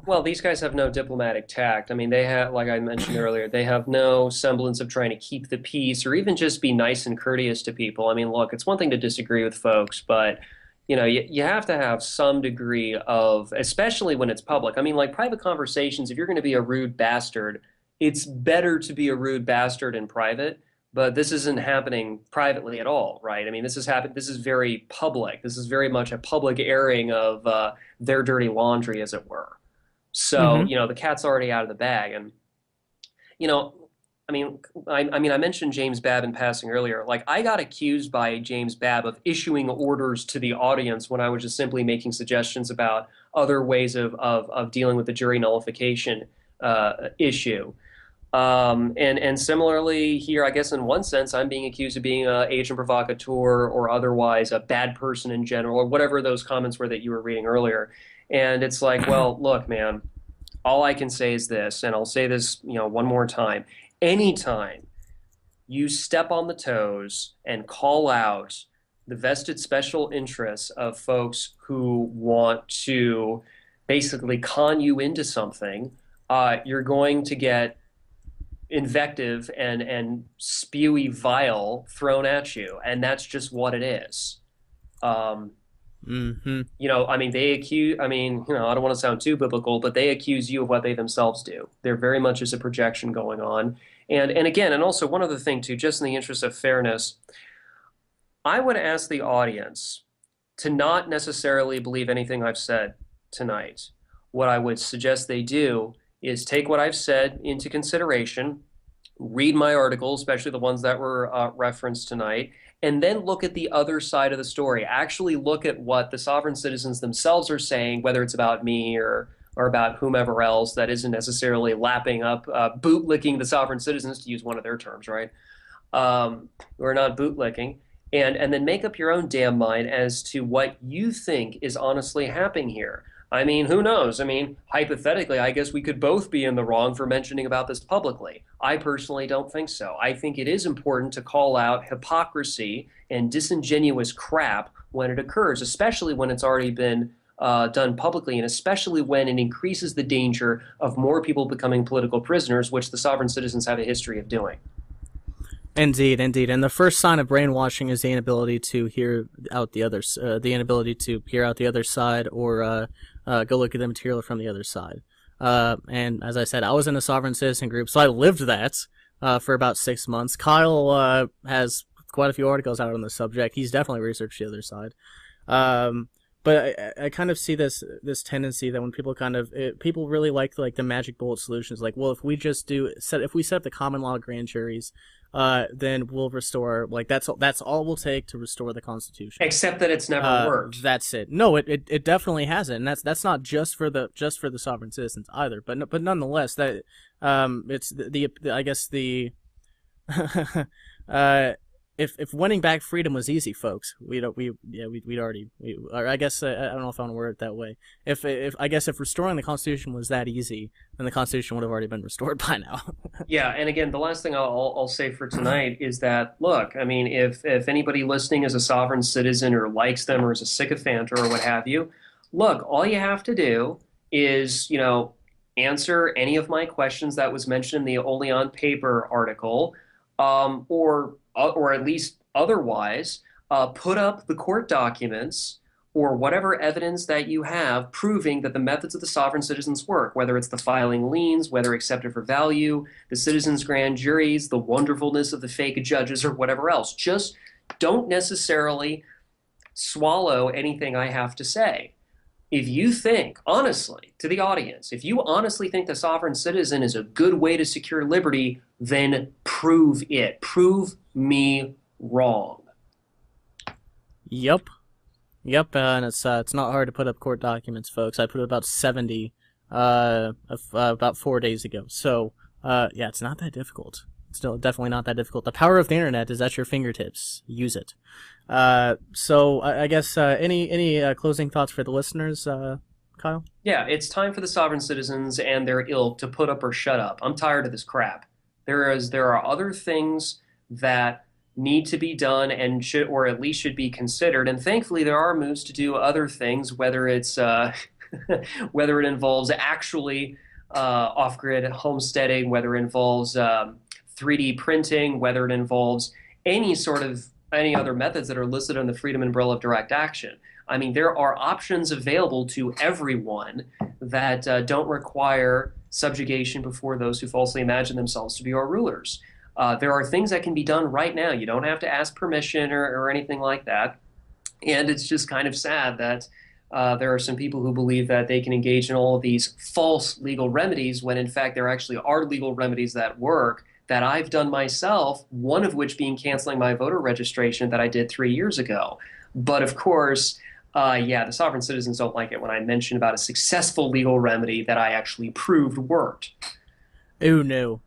well, these guys have no diplomatic tact. I mean, they have, like I mentioned earlier, they have no semblance of trying to keep the peace or even just be nice and courteous to people. I mean, look, it's one thing to disagree with folks, but you have to have some degree of, especially when it's public. I mean, like private conversations, if you're going to be a rude bastard, it's better to be a rude bastard in private. But this isn't happening privately at all, right? I mean, This is very public. This is very much a public airing of their dirty laundry, as it were. So, Mm-hmm. the cat's already out of the bag. And, you know, I mentioned James Babb in passing earlier. Like, I got accused by James Babb of issuing orders to the audience when I was just simply making suggestions about other ways of dealing with the jury nullification issue. And similarly here, I guess in one sense, I'm being accused of being an agent provocateur or otherwise a bad person in general, or whatever those comments were that you were reading earlier. And it's like, well, look, man, all I can say is this, and I'll say this, one more time. Anytime you step on the toes and call out the vested special interests of folks who want to basically con you into something, you're going to get invective and spewy vile thrown at you, and that's just what it is. Um, Mm-hmm. I mean, I don't want to sound too biblical, but they accuse you of what they themselves do. There very much is a projection going on. And again, and also one other thing too, just in the interest of fairness, I would ask the audience to not necessarily believe anything I've said tonight. What I would suggest they do is take what I've said into consideration, read my articles, especially the ones that were referenced tonight, and then look at the other side of the story. Actually look at what the sovereign citizens themselves are saying, whether it's about me or about whomever else that isn't necessarily lapping up, bootlicking the sovereign citizens, to use one of their terms, right? Or not bootlicking, and then make up your own damn mind as to what you think is honestly happening here. I mean, who knows? I mean, hypothetically, I guess we could both be in the wrong for mentioning about this publicly. I personally don't think so. I think it is important to call out hypocrisy and disingenuous crap when it occurs, especially when it's already been done publicly, and especially when it increases the danger of more people becoming political prisoners, which the sovereign citizens have a history of doing. Indeed, indeed. And the first sign of brainwashing is the inability to hear out the inability to hear out the other side, or go look at the material from the other side. And as I said, I was in a sovereign citizen group, so I lived that for about 6 months. Kyle has quite a few articles out on the subject. He's definitely researched the other side. But I kind of see this tendency that when people people really like the magic bullet solutions, like, well, if we set up the common law grand juries, then we'll restore, like, that's all we'll take to restore the Constitution. Except that it's never worked. That's it. No, it definitely hasn't, and that's not just for the sovereign citizens either. But nonetheless, that it's the I guess the if winning back freedom was easy, folks, I guess I don't know if I want to word it that way. If restoring the Constitution was that easy, then the Constitution would have already been restored by now. Yeah, and again, the last thing I'll say for tonight is that, look, I mean, if anybody listening is a sovereign citizen or likes them or is a sycophant or what have you, look, all you have to do is, answer any of my questions that was mentioned in the Only on Paper article, or at least otherwise, put up the court documents or whatever evidence that you have proving that the methods of the sovereign citizens work, whether it's the filing liens, whether accepted for value, the citizens' grand juries, the wonderfulness of the fake judges, or whatever else. Just don't necessarily swallow anything I have to say. If you think, honestly, to the audience, if you honestly think the sovereign citizen is a good way to secure liberty, then prove it. Prove me wrong. Yep, and it's not hard to put up court documents, folks. I put up about 70 about 4 days ago. So yeah, it's not that difficult. Still, definitely not that difficult. The power of the internet is at your fingertips. Use it. So I guess any closing thoughts for the listeners, Kyle? Yeah, it's time for the sovereign citizens and their ilk to put up or shut up. I'm tired of this crap. There are other things that need to be done and should, or at least should be considered. And thankfully, there are moves to do other things, whether it's whether it involves actually off-grid homesteading, whether it involves 3D printing, whether it involves any other methods that are listed on the Freedom Umbrella of Direct Action. I mean, there are options available to everyone that don't require subjugation before those who falsely imagine themselves to be our rulers. There are things that can be done right now. You don't have to ask permission or anything like that. And it's just kind of sad that there are some people who believe that they can engage in all of these false legal remedies when, in fact, there actually are legal remedies that work that I've done myself, one of which being canceling my voter registration that I did 3 years ago. But of course, the sovereign citizens don't like it when I mention about a successful legal remedy that I actually proved worked. Oh, no,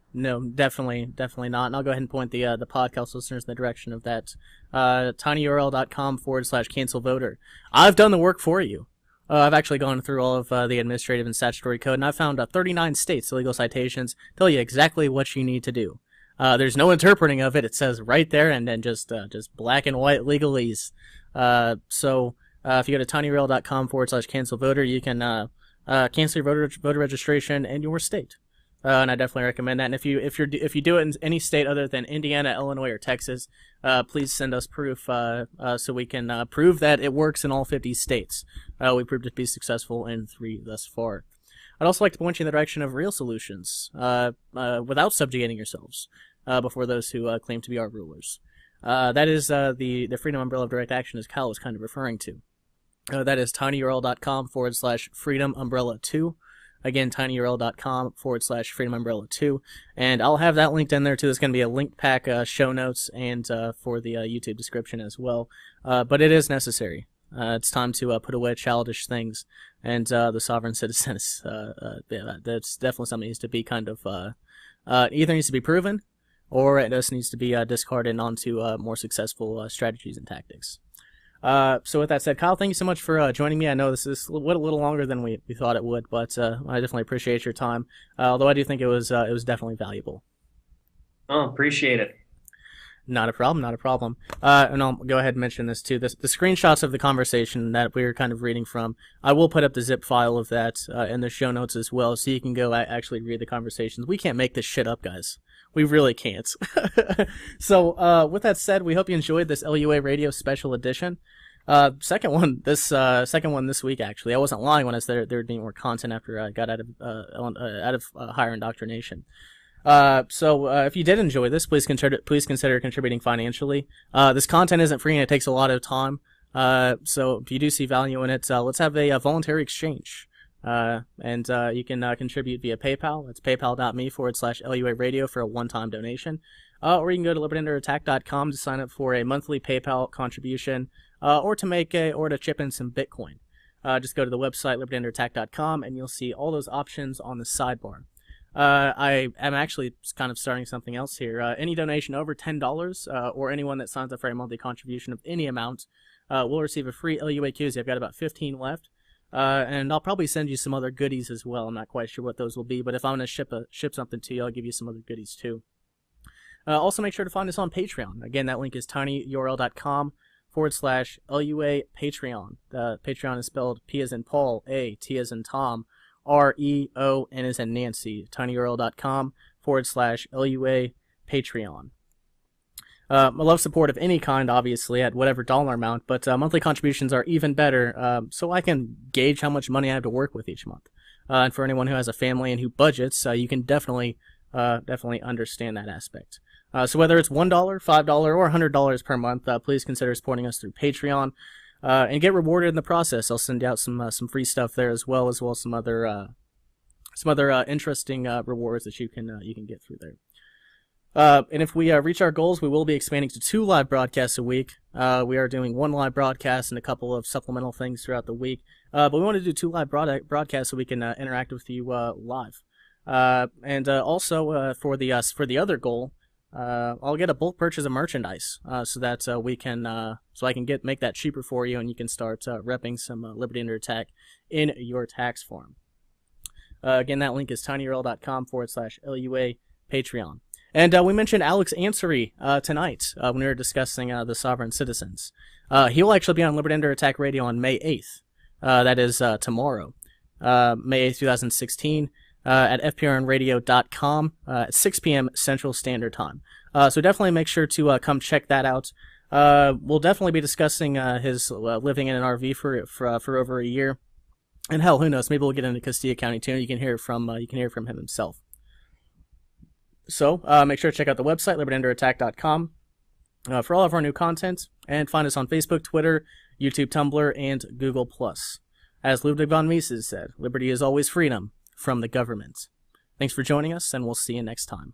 definitely not. And I'll go ahead and point the podcast listeners in the direction of that tinyurl.com/cancel voter. I've done the work for you. I've actually gone through all of the administrative and statutory code, and I found 39 states' illegal citations tell you exactly what you need to do. There's no interpreting of it. It says right there, and then just black and white legalese. So if you go to tinyurl.com/cancel voter, you can cancel your voter registration in your state. And I definitely recommend that. And if you do it in any state other than Indiana, Illinois, or Texas, please send us proof so we can prove that it works in all 50 states. We proved it to be successful in 3 thus far. I'd also like to point you in the direction of real solutions without subjugating yourselves before those who claim to be our rulers. That is the Freedom Umbrella of Direct Action, as Cal was kind of referring to. That is tinyurl.com/freedom umbrella 2. Again, tinyurl.com/Freedom Umbrella 2. And I'll have that linked in there too. There's going to be a link pack, show notes, and for the YouTube description as well. But it is necessary. It's time to put away childish things, and the sovereign citizen is, that's definitely something that needs to be kind of, either needs to be proven, or it just needs to be discarded onto more successful strategies and tactics. So with that said, Kyle, thank you so much for joining me. I know this is a little longer than we thought it would, but I definitely appreciate your time. Although I do think it was definitely valuable. Oh, appreciate it. Not a problem, not a problem. And I'll go ahead and mention this too. The screenshots of the conversation that we were kind of reading from, I will put up the zip file of that in the show notes as well, so you can go actually read the conversations. We can't make this shit up, guys. We really can't. So, with that said, we hope you enjoyed this LUA Radio Special Edition. Second one this week, actually. I wasn't lying when I said there would be more content after I got out of higher indoctrination. So if you did enjoy this, please consider contributing financially. This content isn't free and it takes a lot of time. So if you do see value in it, let's have a voluntary exchange. And you can contribute via PayPal. It's paypal.me/LUA Radio for a one-time donation. Or you can go to libertyunderattack.com to sign up for a monthly PayPal contribution, or to chip in some Bitcoin. Just go to the website libertyunderattack.com and you'll see all those options on the sidebar. I am actually kind of starting something else here. Any donation over $10, or anyone that signs up for a monthly contribution of any amount, will receive a free LUA koozie. I've got about 15 left. And I'll probably send you some other goodies as well. I'm not quite sure what those will be, but if I'm going to ship something to you, I'll give you some other goodies too. Also make sure to find us on Patreon. Again, that link is tinyurl.com/LUA Patreon. Patreon is spelled P as in Paul, A, T as in Tom, REON as in Nancy. tinyurl.com/LUA Patreon. I love support of any kind, obviously, at whatever dollar amount, but monthly contributions are even better, so I can gauge how much money I have to work with each month. And for anyone who has a family and who budgets, you can definitely understand that aspect. So whether it's $1, $5, or $100 per month, please consider supporting us through Patreon, and get rewarded in the process. I'll send out some free stuff there as well as some other interesting rewards that you can get through there. And if we reach our goals, we will be expanding to 2 live broadcasts a week. We are doing 1 live broadcast and a couple of supplemental things throughout the week. But we want to do 2 live broadcasts so we can interact with you live. And also for the other goal, I'll get a bulk purchase of merchandise so that I can make that cheaper for you, and you can start repping some Liberty Under Attack in your tax form. Again, that link is tinyurl.com/LUA Patreon. And we mentioned Alex Ansary tonight when we were discussing the sovereign citizens. He'll actually be on Liberty Under Attack Radio on May 8th. That is tomorrow, May 8th, 2016, at fprnradio.com at 6 p.m. Central Standard Time. So definitely make sure to come check that out. We'll definitely be discussing his living in an RV for over a year. And hell, who knows? Maybe we'll get into Castilla County too. You can hear from him himself. So, make sure to check out the website, libertyunderattack.com, for all of our new content, and find us on Facebook, Twitter, YouTube, Tumblr, and Google+. As Ludwig von Mises said, liberty is always freedom from the government. Thanks for joining us, and we'll see you next time.